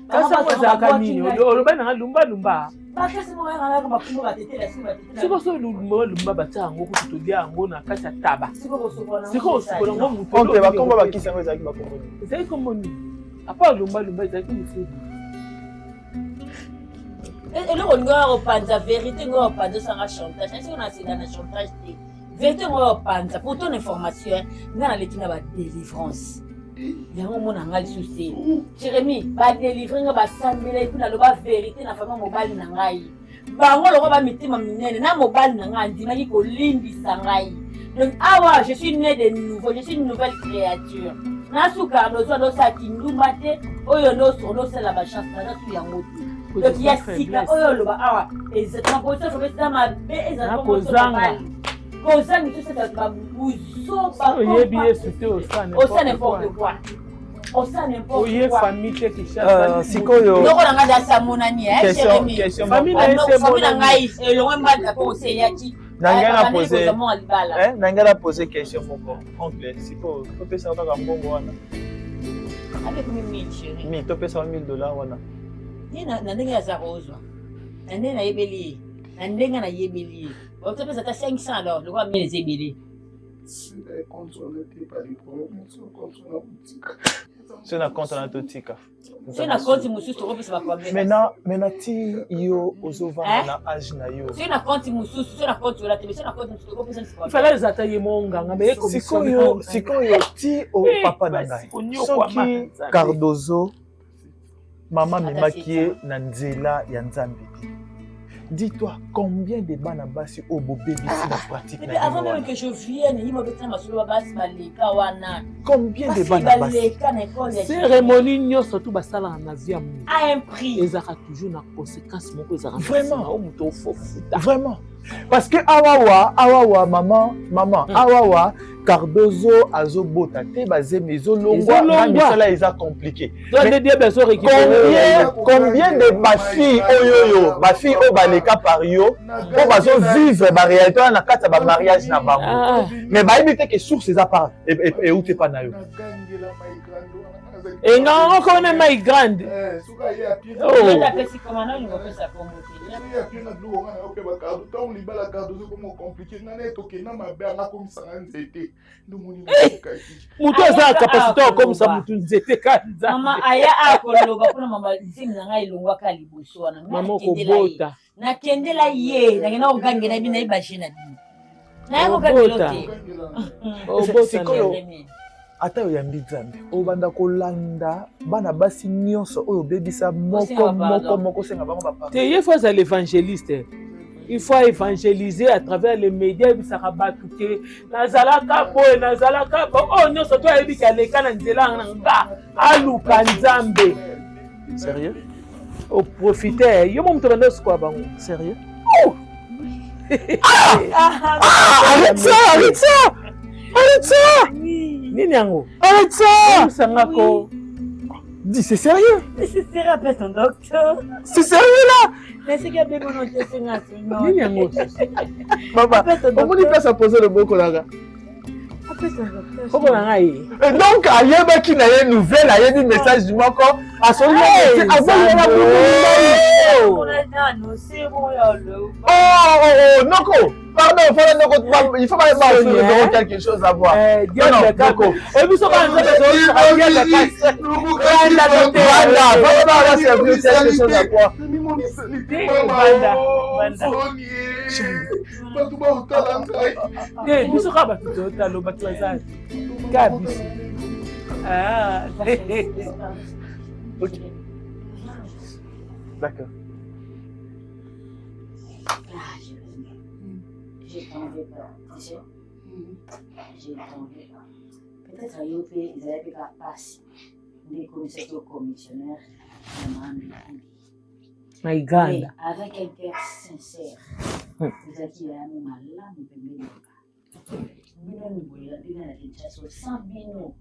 kasa mwazaka nini oloba nanga lumba siko so lumba batia yango kutu tolia yango na kati ya taba siko osukola ngo mutu bakomba bakisa yango ezalaki bakombo ezali kombo nini apa lumba ezalaki mosusu eloko ngo opanza vérité ngo opanza sanga chantage nasi on a sida na chantage te vérité ngo opanza pour ton information nga na leki na ba délivrance yango mona nga lisusi Jérémy ba délivrer nga ba sambela et puis na loba vérité na fama mobile na ngai bango loko ba mitima minene na mobile na ngai ndimaki kolimbisa ngai donc awa je suis né de nouveau je suis une nouvelle créature na suka dozo do sa kindumba te oyo no sono sela ba chance na su yango te donc ya sika oyo loba awa exactement pour ça faut que ma be exactement kozanga kozanga tout ça ba buzo ba yebi esute au sein n'importe quoi au sein n'importe quoi oye famille te qui cherche sikoyo loko na ngada sa monani question famille na ngai elongwe mbanda ko oseyaki nangela poser question moko oncle siko topesa kaka mbongo wana avec mi topesa $1000 wana na ndenge ya zarozwa na ndenge na yebeli na ndenge na yebeli otopesa ta 500 alors le quoi mais ebeli c'est na compte na totika c'est na compte mususu topesa ba quoi maintenant ti yo ozovanga na age na yo c'est na compte mususu c'est na compte la tebe c'est na compte mususu topesa il fallait zata ye monganga mais sikoyo ti o papa na ngai soki Cardozo maman memaki ye na nzela ya nzambe. Dis-toi, combien de bana basi au bébé ici dans pratique na avant même que je vienne, il m'a besoin de ma basi baleka wana. Combien de bana basi cérémonie nyo surtout basala na vie amu. À un prix. Ezaka toujours na conséquence moko ezaka. Vraiment au muto fo futa. Vraiment. Parce que awawa maman awawa Cardozo azobota te bazeme ezolongwa na misala eza compliqué. Donc des besoin récupérer combien de bafilles oyoyo bafilles o baleka par yo po bazo vivre ba réalité na kata ba mariage na bango. Mais ba éviter que source eza pas et ou te pas na yo. Et non on est my grande. Oh. La pesi comme non il va faire ça comme mutu aza capacité comme ça mutu nzete kanza mama aya akoloba kuna mama zimi nanga ilongwaka liboso wana mama kobota nakendela ye nakenda kokangela bina ibashina bina naye kokangela te obota ata oyambi nzambe obanda kolanda bana basi nyonso oyo obebisa moko senga bango bapapa te ye faut l'évangéliste. Il faut évangéliser à travers les médias bisaka batu te nazalaka oh nyonso to ayebi kaleka na nzela nga aluka nzambe. Sérieux? Au profiter yo moto banda siko bango sérieux? Oh arrête ça nini yango arrête ça sangako dis c'est sérieux? C'est sérieux appelle ton docteur. C'est sérieux là? Mais c'est qu'il y a des bonnes notions. Nini yango Maman, comment il peut se poser le beau là? Comment on a eu? Donc, ayeba qui n'a une nouvelle, ayeba un message du moko, à son nom, oh, Noko, pardon, il faut pas quelque chose à voir. Non, Noko. D'accord. J'ai tombé là, tu sais. J'ai tombé là. Peut-être qu'ils avaient la passe des commissionnaires. My God. Mais avec un cœur sincère, vous êtes qui est un malade, vous pouvez le faire. Sans bino,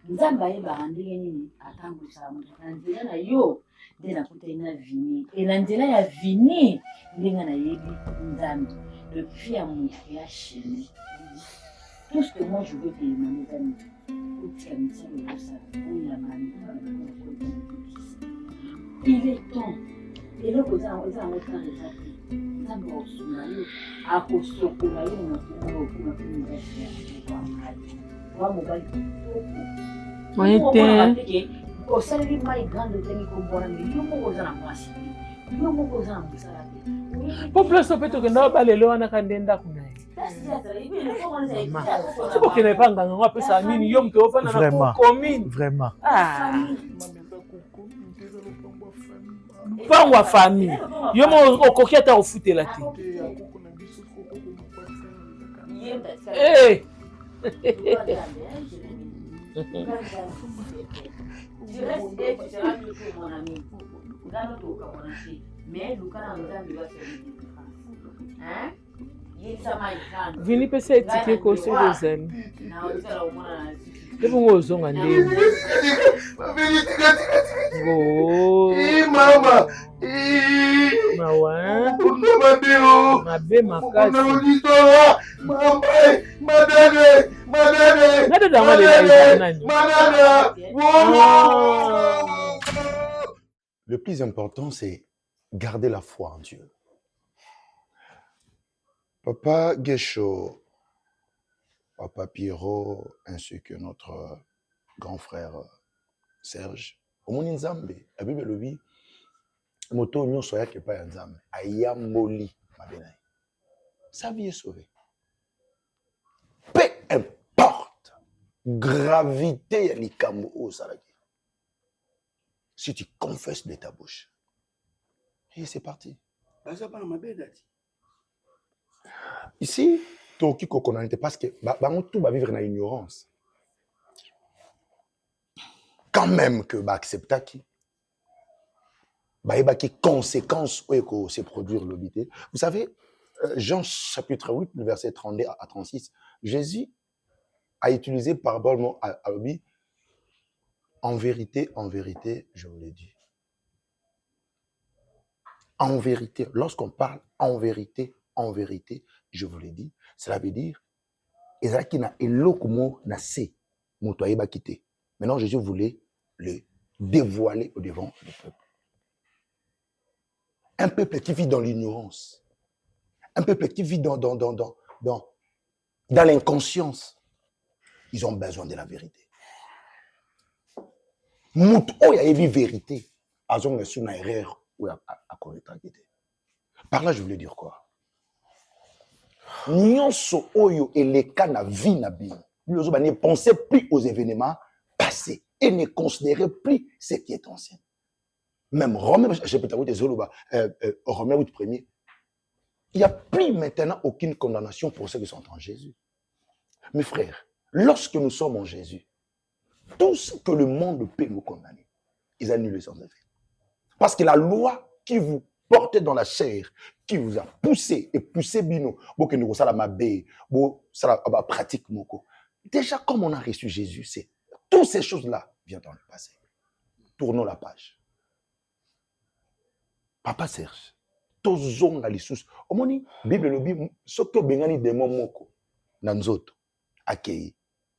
nzambe ayebaka ndenge nini atambwisaka moto na nzela na yo nde nakutani na vini e na nzela ya vini ndenge nayebi nzambe depuis ya moto ya chemi tout ce que moi je veux te demander nzambe otika misala okosala oyo ya mami il est temps eloko eza yango tanga eza te nzambe akosunga yo akosokola yo moto oyo okoma mpe mobali ya mobali wa mobali kitoko osaleli mai grande otangi kombona me yo moko oza na mwasi te yo moko oza na mosala te po place mpe tokenda balelo wana ka nde ndako na ye sokokende epa nganga ngo apesaka nini yo moto ofanda na commune Vraiment. mpango ya famille yo mo okoki ata kofutela te vini pesa etike kosi ozali ebongo ozonga ndenge mabe makasi Le plus important, c'est garder la foi en Dieu. Papa Guécho, Papa Pierrot, ainsi que notre grand frère Serge, omoni nzambe, la Bible le dit, moto nyonso yake pa ya nzambe, ayamboli mabena. Sa vie est sauvée. Peu importe gravité ya likambo o salaki. Si tu confesses de ta bouche, et c'est parti. Ici, Toki Kokonante, parce que tout va vivre dans l'ignorance. Quand même que accepter qui, qui conséquences où se produire l'obité. Vous savez, Jean chapitre 8, verset 32 à 36, Jésus a utilisé parabolement à l'obit. En vérité, je vous l'ai dit. En vérité, lorsqu'on parle en vérité, je vous l'ai dit, cela veut dire, ezaki na elokumo na se, moto ayeba kité. Maintenant, Jésus voulait le dévoiler au devant du peuple. Un peuple qui vit dans l'ignorance, un peuple qui vit dans l'inconscience, ils ont besoin de la vérité. Mout oya ebi vérité, azong na suna erreur ou à connaître. Par là, je voulais dire quoi? Nyonso oyo eleka na vie na bien. Ne pensez plus aux événements passés et ne considérez plus ce qui est ancien. Même Romain, chapitre 8, Romain 8 premier, il n'y a plus maintenant aucune condamnation pour ceux qui sont en Jésus. Mes frères, lorsque nous sommes en Jésus, tout ce que le monde peut nous condamner, ils annulent sans effet. Parce que la loi qui vous portait dans la chair, qui vous a poussé et poussé bino, pratique moko. Déjà, comme on a reçu Jésus, c'est toutes ces choses-là viennent dans le passé. Tournons la page. Papa Serge, tozong na lisusu. Omoni Bible le dit, soto bengani démon moko nanzoto akei.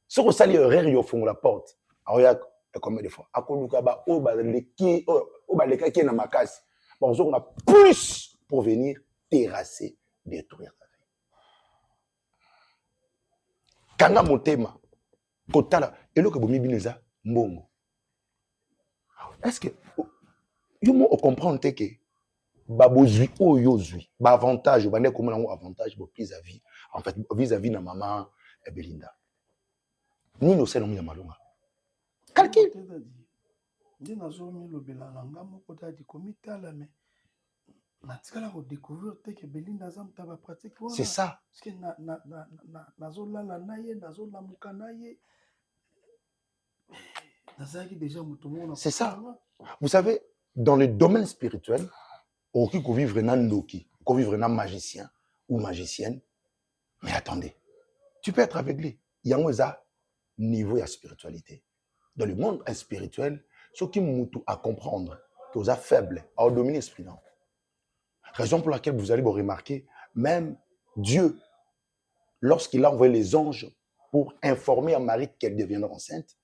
Soko sali erreur yo fongo la porte. Aoya combien de fois? Akoluka ba o ba leki o ba leka ki na makasi. Bon, on a plus pour venir terrasser, détruire ta vie. Kanga motema kotala eloko bomi bineza mbongo. Est-ce que yomo o comprendre que babozui o yozui ba avantage ba ne comme na avantage bo vis-à-vis en fait vis-à-vis na maman Belinda. Ni no selo mu ya malonga. Calcul. C'est ça. C'est ça. Vous savez, dans le domaine spirituel, on peut vivre un Ndoki, on peut vivre un magicien ou magicienne. Mais attendez, tu peux être aveuglé. y a un niveau de spiritualité. Dans le monde spirituel, ce qui nous à comprendre que vous êtes faible, à dominer l'esprit. Raison pour laquelle vous allez vous remarquer, même Dieu, lorsqu'il a envoyé les anges pour informer à Marie qu'elle deviendra enceinte,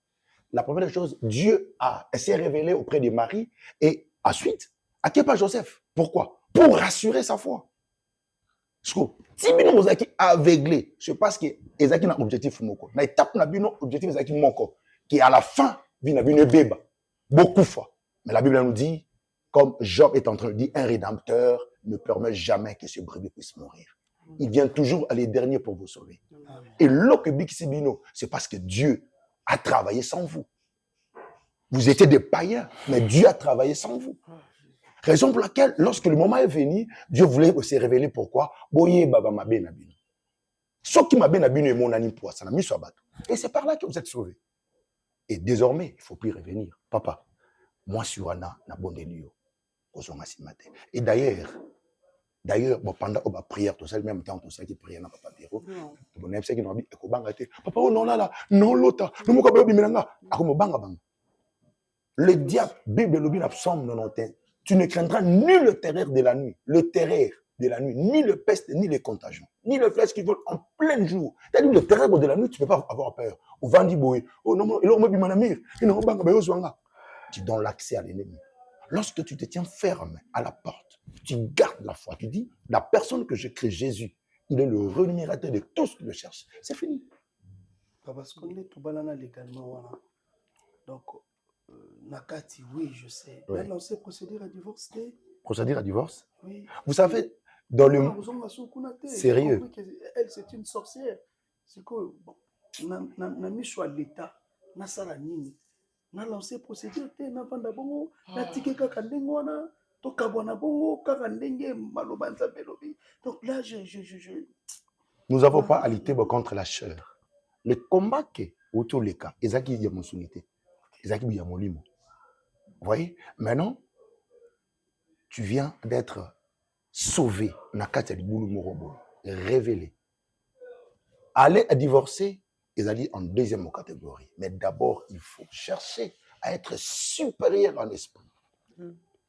la première chose, Dieu s'est révélé auprès de Marie et ensuite, à quel pas Joseph? Pourquoi? Pour rassurer sa foi. Si vous êtes aveuglé, c'est parce que vous avez un objectif. Na étape, vous avez un objectif qui à la fin, vous avez un bébé. Beaucoup de fois. Mais la Bible nous dit, comme Job est en train de dire, un rédempteur ne permet jamais que ce brebis puisse mourir. Il vient toujours à les derniers pour vous sauver. Et l'autre Bixibino, c'est parce que Dieu a travaillé sans vous. Vous étiez des païens, mais Dieu a travaillé sans vous. Raison pour laquelle, lorsque le moment est venu, Dieu voulait se révéler pourquoi. Ce qui m'a bien abîmé est mon anime pour ça. Et c'est par là que vous êtes sauvés. Et désormais, il ne faut plus revenir. Papa, moi, sur Anna, na bon délio. Et d'ailleurs, bon, pendant la prière, tout ça, même temps, tout ça qui prie, papa Biro, papa, oh non, là, non, l'autre, le diable, Bible, le psaume 91, tu ne craindras ni le terreur de la nuit, ni le peste, ni les contagions, ni le flèche qui vole en plein jour. C'est-à-dire le terreur de la nuit, tu ne peux pas avoir peur. Ou Vandi Boé, oh non, tu donnes l'accès à l'ennemi. Lorsque tu te tiens ferme à la porte, tu gardes la foi. Tu dis, la personne que je crée, Jésus, il est le rémunérateur de tout ce que je cherche. C'est fini. Parce qu'on est tout balana légalement. Donc, Nakati, oui, je sais. Oui. Maintenant, c'est procédure à divorce. Procédure à divorce? Oui. Vous savez, dans le... Sérieux? Elle, c'est une sorcière. C'est que, bon, na mis sur l'État, na salanini. Na lancé procédure, na vanda bongo, na tike kaka ndengwana, to kabwana bongo, kaka ndenge malobanza belobi. Donc là, Nous n'avons pas à lutter contre la chair. Le combat que, autour des cas, Ezaki Yamonsunité, Ezaki Yamolimo. Vous voyez? Maintenant, tu viens d'être sauvé, Nakata Liboulou Morobo, révélé. Aller à divorcer, ils allaient en deuxième catégorie. Mais d'abord, il faut chercher à être supérieur en esprit.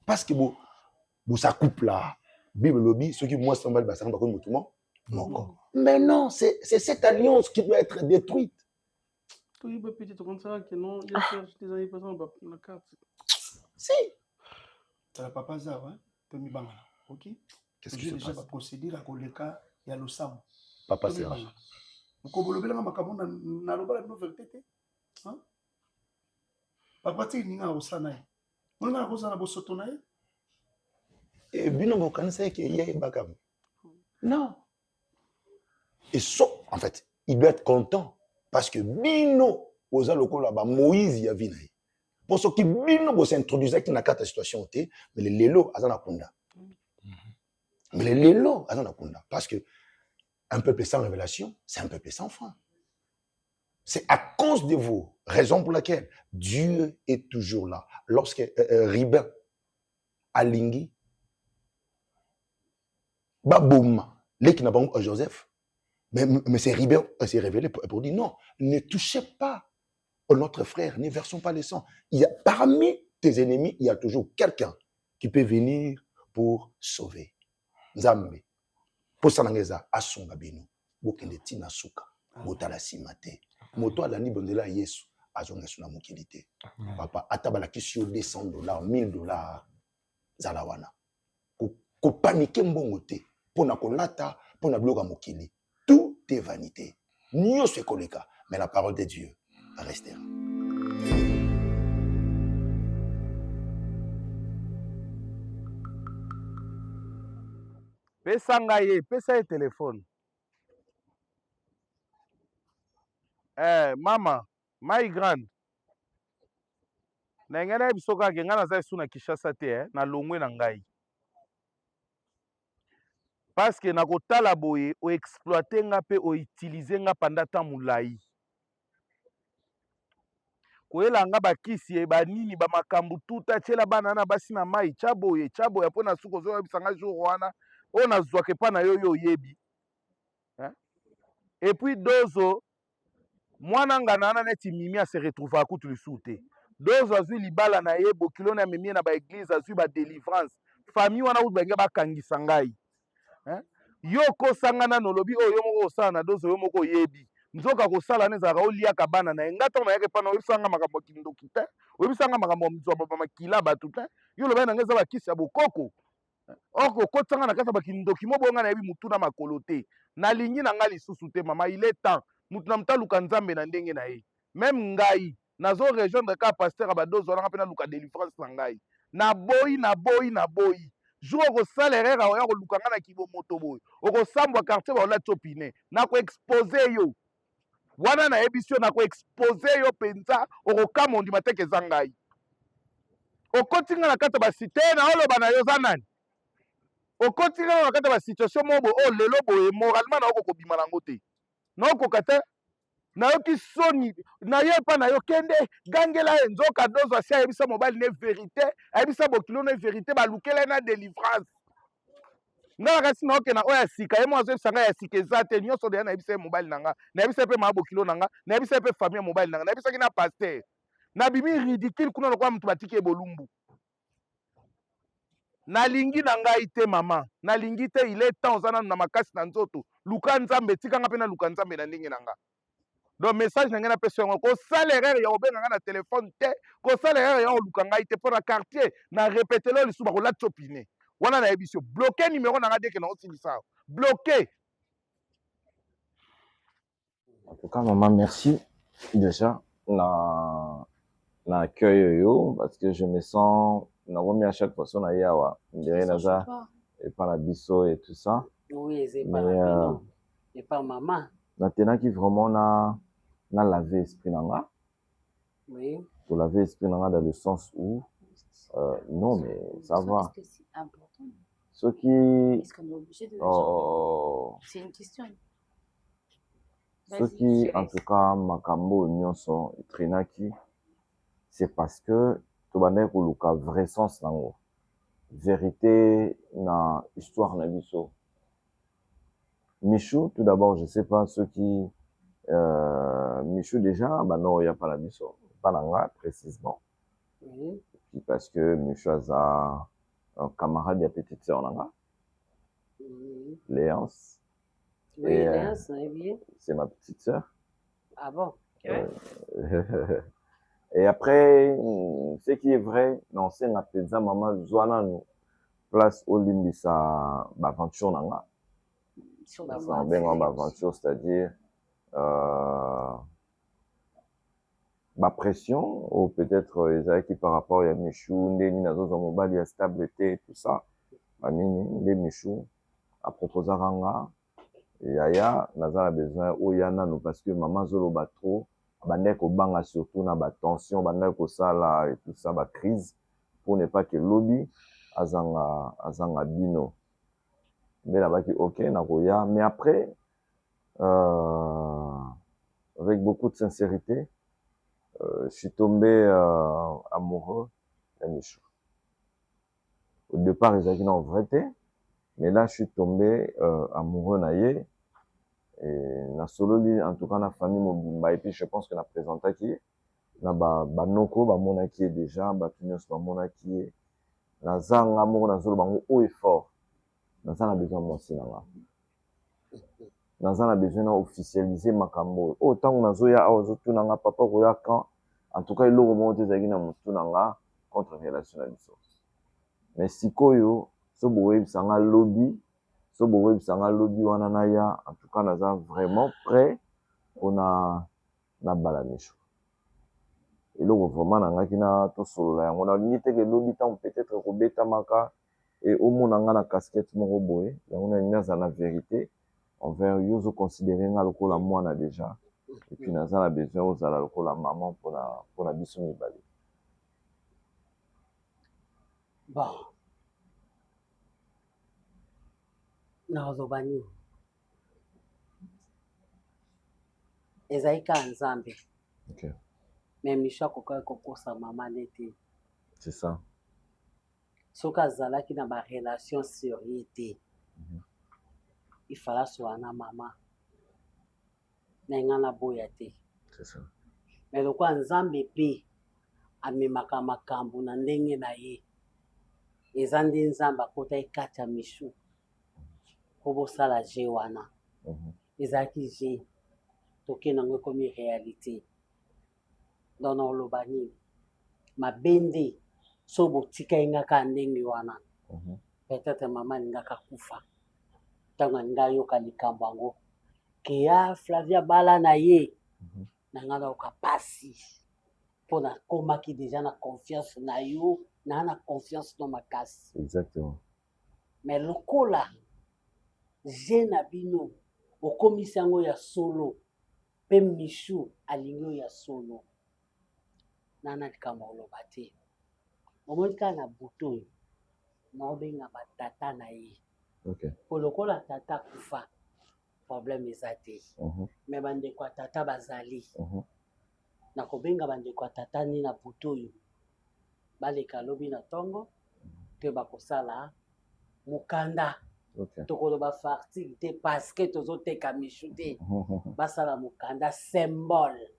Parce que vous ça coupe là, Bible lobby, ceux qui moi semblent bassin par contre non. Mais non, c'est cette alliance qui doit être détruite. Oui, petit comme ça que non, il y a des années passant la carte. Si. Ça va pas ça, hein? Tommy Banga. OK? Qu'est-ce que déjà va procéder à koleka ya lo sam. Papa Serge. Ukobolobela makambo na loba la vérité. Hein? Papa ti ninga osana. Mona osana bosoto na. Et bino mo kanisa ke yé bakam. Non. Et ça, en fait, il doit être content parce que bino oza lokola ba Moïse ya vina. Pour ce qui bino bo s'introduire qui na carte situation té, mais les lelo azana kunda. Mais les lelo azana kunda parce que un peuple sans révélation, c'est un peuple sans fin. C'est à cause de vous, raison pour laquelle Dieu est toujours là. Lorsque Ribin, Alingui, Babouma, les qui n'a pas Joseph, mais c'est Ribin s'est révélé pour dire non, ne touchez pas notre frère, ne versons pas le sang. Parmi tes ennemis, il y a toujours quelqu'un qui peut venir pour sauver. Nzambe. Pour sanangeza asonga bino bokende tina suka botala simate moto alani bondela Yesu azonga suna mokilité papa atabala kisio $200 $1000 zalawana ko paniquer mbongo te pona kolata pona bloka mokili tout est vanité nyo se koleka mais la parole de Dieu restera. Pesa ngaye, pesa ye téléphone. Mama, my grand. Na ngana bisoka ke ngana za suna Kishasa te na longwe na ngai. Parce que na kotala boye o exploiter nga pe o utiliser nga pendant temps mulai. Koyela nga bakisi ba nini ba makambu tuta chela bana na basi na mai chaboye pona suko zo bisanga jour wana. On a zouake pas na yo yebi. Et puis dozo mwana ngana na neti mimi a se retrouver à kutu lisute dozo azui libala na ye bokilo na memi na ba église azui ba délivrance famille wana utu bange bakangisa ngai yo kosangana nolobi oyo yo moko osala na dozo yo moko oyebi nzoka kosala na ezalaka oliaka bana na ye nga ntango nayaki mpana oyebisanga makambo ya kindoki te oyebisanga makambo ya mzwamba bamakila bato te yo lobai na ngai eza bakisi ya bokoko or kokotanga na kati ya bakindoki mo bonga nayebi mutu na makolo te nalingi na ngai lisusu te mama il est temps mutu na mutu aluka nzambe na ndenge na ye meme ngai nazo rejoindre ka paster ya badozo wananga mpe naluka délivrance na ngai naboyi jour okosala erreur oya koluka nga na kibomoto boye okosambwa quartier baolati yo pine nakoexpose yo wana nayebisi yo nakoexpose yo mpenza okokama ondima teke eza ngai okoti nga na kati ya basite na oloba na yo oza nani okoti nga na kati ya basituation moko boye oyo lelo boye moralement naoko kobima nango te naokoka te nayoki soni na ye mpa na yo kende gangela ye nzoka dozo asi ayebisa mobali ne vérité ayebisa bokilo ne vérité balukela ye na délivrance ngai kasi naokenda oyo ya sika ye mo azoyebisa ngai ya sika eza te nyonso deya nayebisa ye mobali na nga nayebisa ye mpe maa bokilo na nga nayebisa ye mpe famille ya mobali na nga nayebisaki na paster nabimi ridicule kuna lokola moto batiki ebolumbu nalingi na ngai te mama nalingi te il est temps oza nanu na makasi na nzoto luka nzambe tikanga mpe na luka nzambe na ndenge na nga donc message na ngai napesa yango kosala erreur ya kobenga ngai na telefone te kosala erreur ya koluka ngai te mpo na quartier na repetele oyo lisusu bakolati opine wana nayebi yo bloke numéro na ngai deke na osilisa bloke. En tout cas maman merci déjà na accueil yo parce que je me sens nakomi à chaque fois na ye awa ndere naza epa na biso et tout ça oui et par maman natenaki vraiment na laver esprit na nga oui pour laver esprit na nga dans le sens où non mais ça va c'est important ce qui est-ce qu'on est obligé de c'est une question ce qui en tout cas makambo nyonso etrenaki c'est parce que tobandaki koluka vrai sens nango vérité na histoire na biso Michou tout d'abord je sais pas ceux qui Michou déjà bano ya pa na biso pa na nga précisément oui. Puis parce que Michou aza un camarade ya petite sœur na nga Oui. Léance Oui, Léance, oui. C'est ma petite sœur. Ah bon? Et après, ce qui est vrai, dans ce que maman Zwana nous place au limite sa aventure nanga. Aventure, c'est-à-dire ma pression ou peut-être les qui par rapport à Michou, les nazo mobile, la stabilité, tout ça. Les Michou à proposer ranga. Yaya naza besoin oyana no parce que maman zolo ba trop bande ko banga surtout na ba tension bande ko sala et tout ça ba crise pour ne pas que lobby azanga bino mais là baki OK na koya mais après avec beaucoup de sincérité je suis tombé amoureux de Michou. Au départ ils avaient en vérité mais là je suis tombé amoureux na ye. Et na solo li en tout cas na famille mobimba et puis je pense que na présenta qui na ba noko ba mona qui est déjà ba tunyos ba mona qui est na zanga moko na solo bango haut et fort na ça na besoin moi aussi na ça na besoin na officialiser makambo oh tant na zo ya azo tuna nga papa ko ya quand en tout cas il lo monter zaki na mutu na nga contre relation na biso mais sikoyo so boye sanga lobby so boye bisanga lobby wana na ya en tout cas naza vraiment prêt on a na bala Michou et là vraiment nangaki na to solo la yango na limite que lobby tant peut-être ko beta maka et au monde nga na casquette moko boye yango na naza na vérité envers yozo considérer nga lokola mwana déjà et puis naza na besoin ozala lokola maman pour la biso mibali bon nazoba nini ezali kaka nzambe mais Michou akokaki kokosa mama nete c'est ça soki azalaki na barelation sérieux te ifala soa na mama na nga na boya te C'est ça. Mais le quoi nzambe pe amemaka makambo na ndenge na ye. Eza nde nzambe akota ekati ya mishu. Po bosala je wana. Ezalaki je. Toke nango ekomi réalité. Dans nos lobani. Mabende so botika ingaka ndenge wana. Peut-être maman ningaka kufa. Tango nga yoka likambo yango. Keya Flavia bala na ye. Nanga oka pasi. Pona komaki déjà na confiance na yo, na confiance dans ma casse. Exactement. Mais lokola je na bino okomisi yango ya solo. Pe Michou alingi ya solo. Nana likambo oloba te. Omoni kaka na buto na obenga batata na ye. Okay. Po lokola tata kufa problème eza te. Mais bandeko tata bazali. Na kobenga bandeko tata ni na buto oyo. Baleka lobi na tongo te bakosala mukanda. Okay. Tokoloba farti te parce que tozoteka Michou te. Basala mukanda symbole.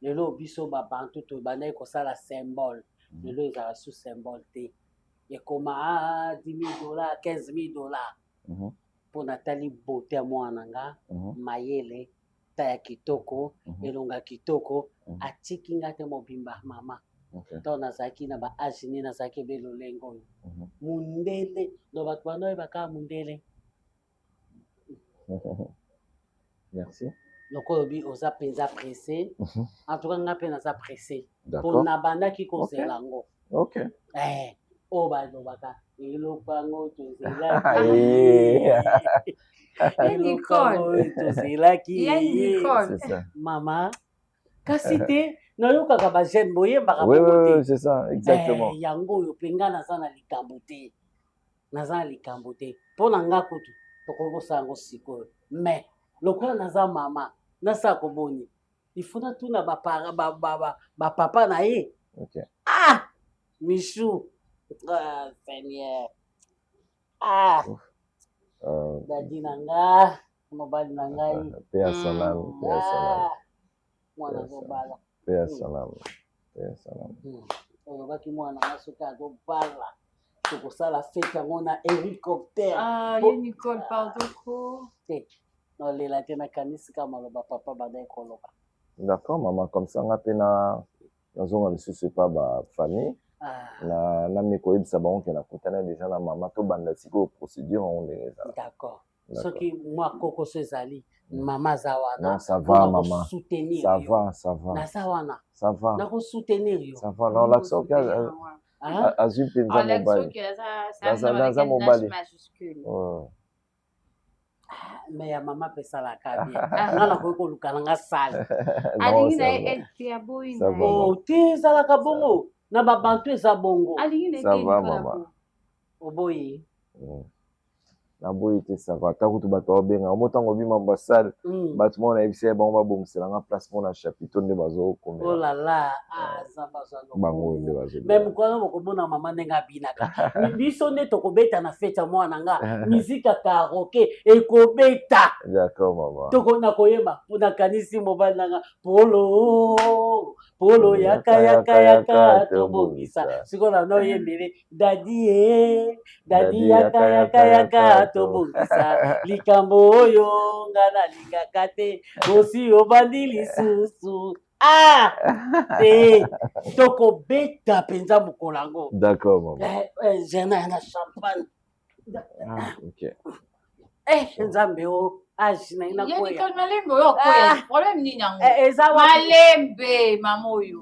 Lelo biso babantu to banayi kosala symbole. Lelo ezala sous symbole te. Ekoma $10,000, $15,000. Pour Nathalie beauté mwana nga mayele taya kitoko elonga kitoko atikinga te mobimba mama. To nazaki na ba agini nazaki belo lengo. Mundele do bato banoye baka mundele. Merci. Loko bi oza penza pressé. En tout cas nga pe naza pressé. D'accord. Pour nabanda ki kozelango. OK. O ba do baka ilopango tozela. Nicole. Tozela ki. C'est ça. Mama kasi te nayokaka ba jeune boye mbaka Oui, c'est ça, exactement. Yango yo penga naza na likambo te. Naza na likambo te. Pona nga kutu tokobosa yango sikoyo. Mais lokola naza mama nasa koboni. Il faut na tuna ba papa na ye. OK. Michou. Seigneur. Dadi nanga, mobali nangai. Paix à son âme, paix à son âme. Mwana gobala. Paix à son âme, paix à son âme. Olobaki mwana nga soki azobala. Tokosala fete yango na hélicoptère. Ye Nicole, pardon trop. Nolela te nakanisi ka maloba papa badayi koloba. D'accord, maman, comme ça, on a pena nazonga lisusu pa ba famille. Na mikoyebisa bango ke nakutana déjà na mama to banda siko procédure on les. D'accord. Soki moi koko so ezali mama zawana. Non, ça va maman. Soutenir. Ça va, ça va. Na zawana. Ça va. Na ko soutenir yo. Ça va. Non, l'action que azul penza mobile. Dans mobile. Mais ya mama pesa la kabia. Ngala ko ko lukana nga sala. Alingi na ete ya boy na. Oh, ti sala ka bongo. Na babantu eza bongo. Ça va maman. Oboyi. Na boyi te ça va. Ta kutu bato benga. Omotango bima ambassade. Bato mona ebise bango babomsela nga place mona chapiteau nde bazo komela. Oh là là, zamba zalo. Bango nde bazo. Même kwa mokomona mama nenga binaka. Biso nde tokobeta na fete ya mwana nga. Musique karaoke ekobeta. D'accord maman. Tokona koyeba pona kanisi mobile nanga polo yaka tobongisa. Sikola no yembele dadi yaka tobongisa. Likambo oyo ngana lingaka te osi obandi lisusu. Tokobeta penza mokolango. D'accord maman. Jena na champagne. OK. Nzambe o ajina ina koya. Ye Nicole malembe oyo koya. Problème nini yango? Malembe mama oyo.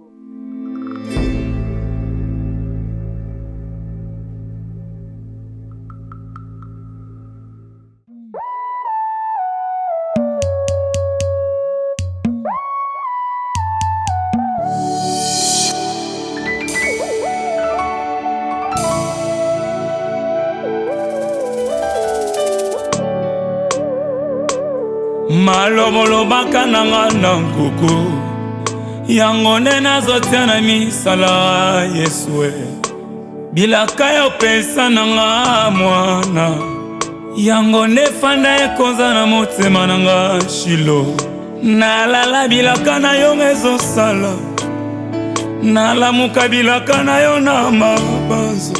Malomolobaka nanga na nkuku yango nde nazotia na misala Yesue bilaka yo pesa nanga mwana yango nde fanda ekonza na motema nanga Shilo nalala bilaka na yo ezosala nalamuka bilaka na yo na mabanzo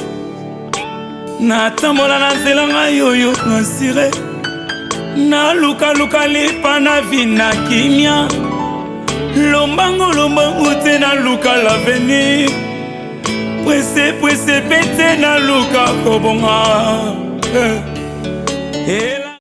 natambola na nzela ngai oyo nasire nalukaluka lipa na vi na kimia lombango te naluka l'avenir pwese pete naluka kobonga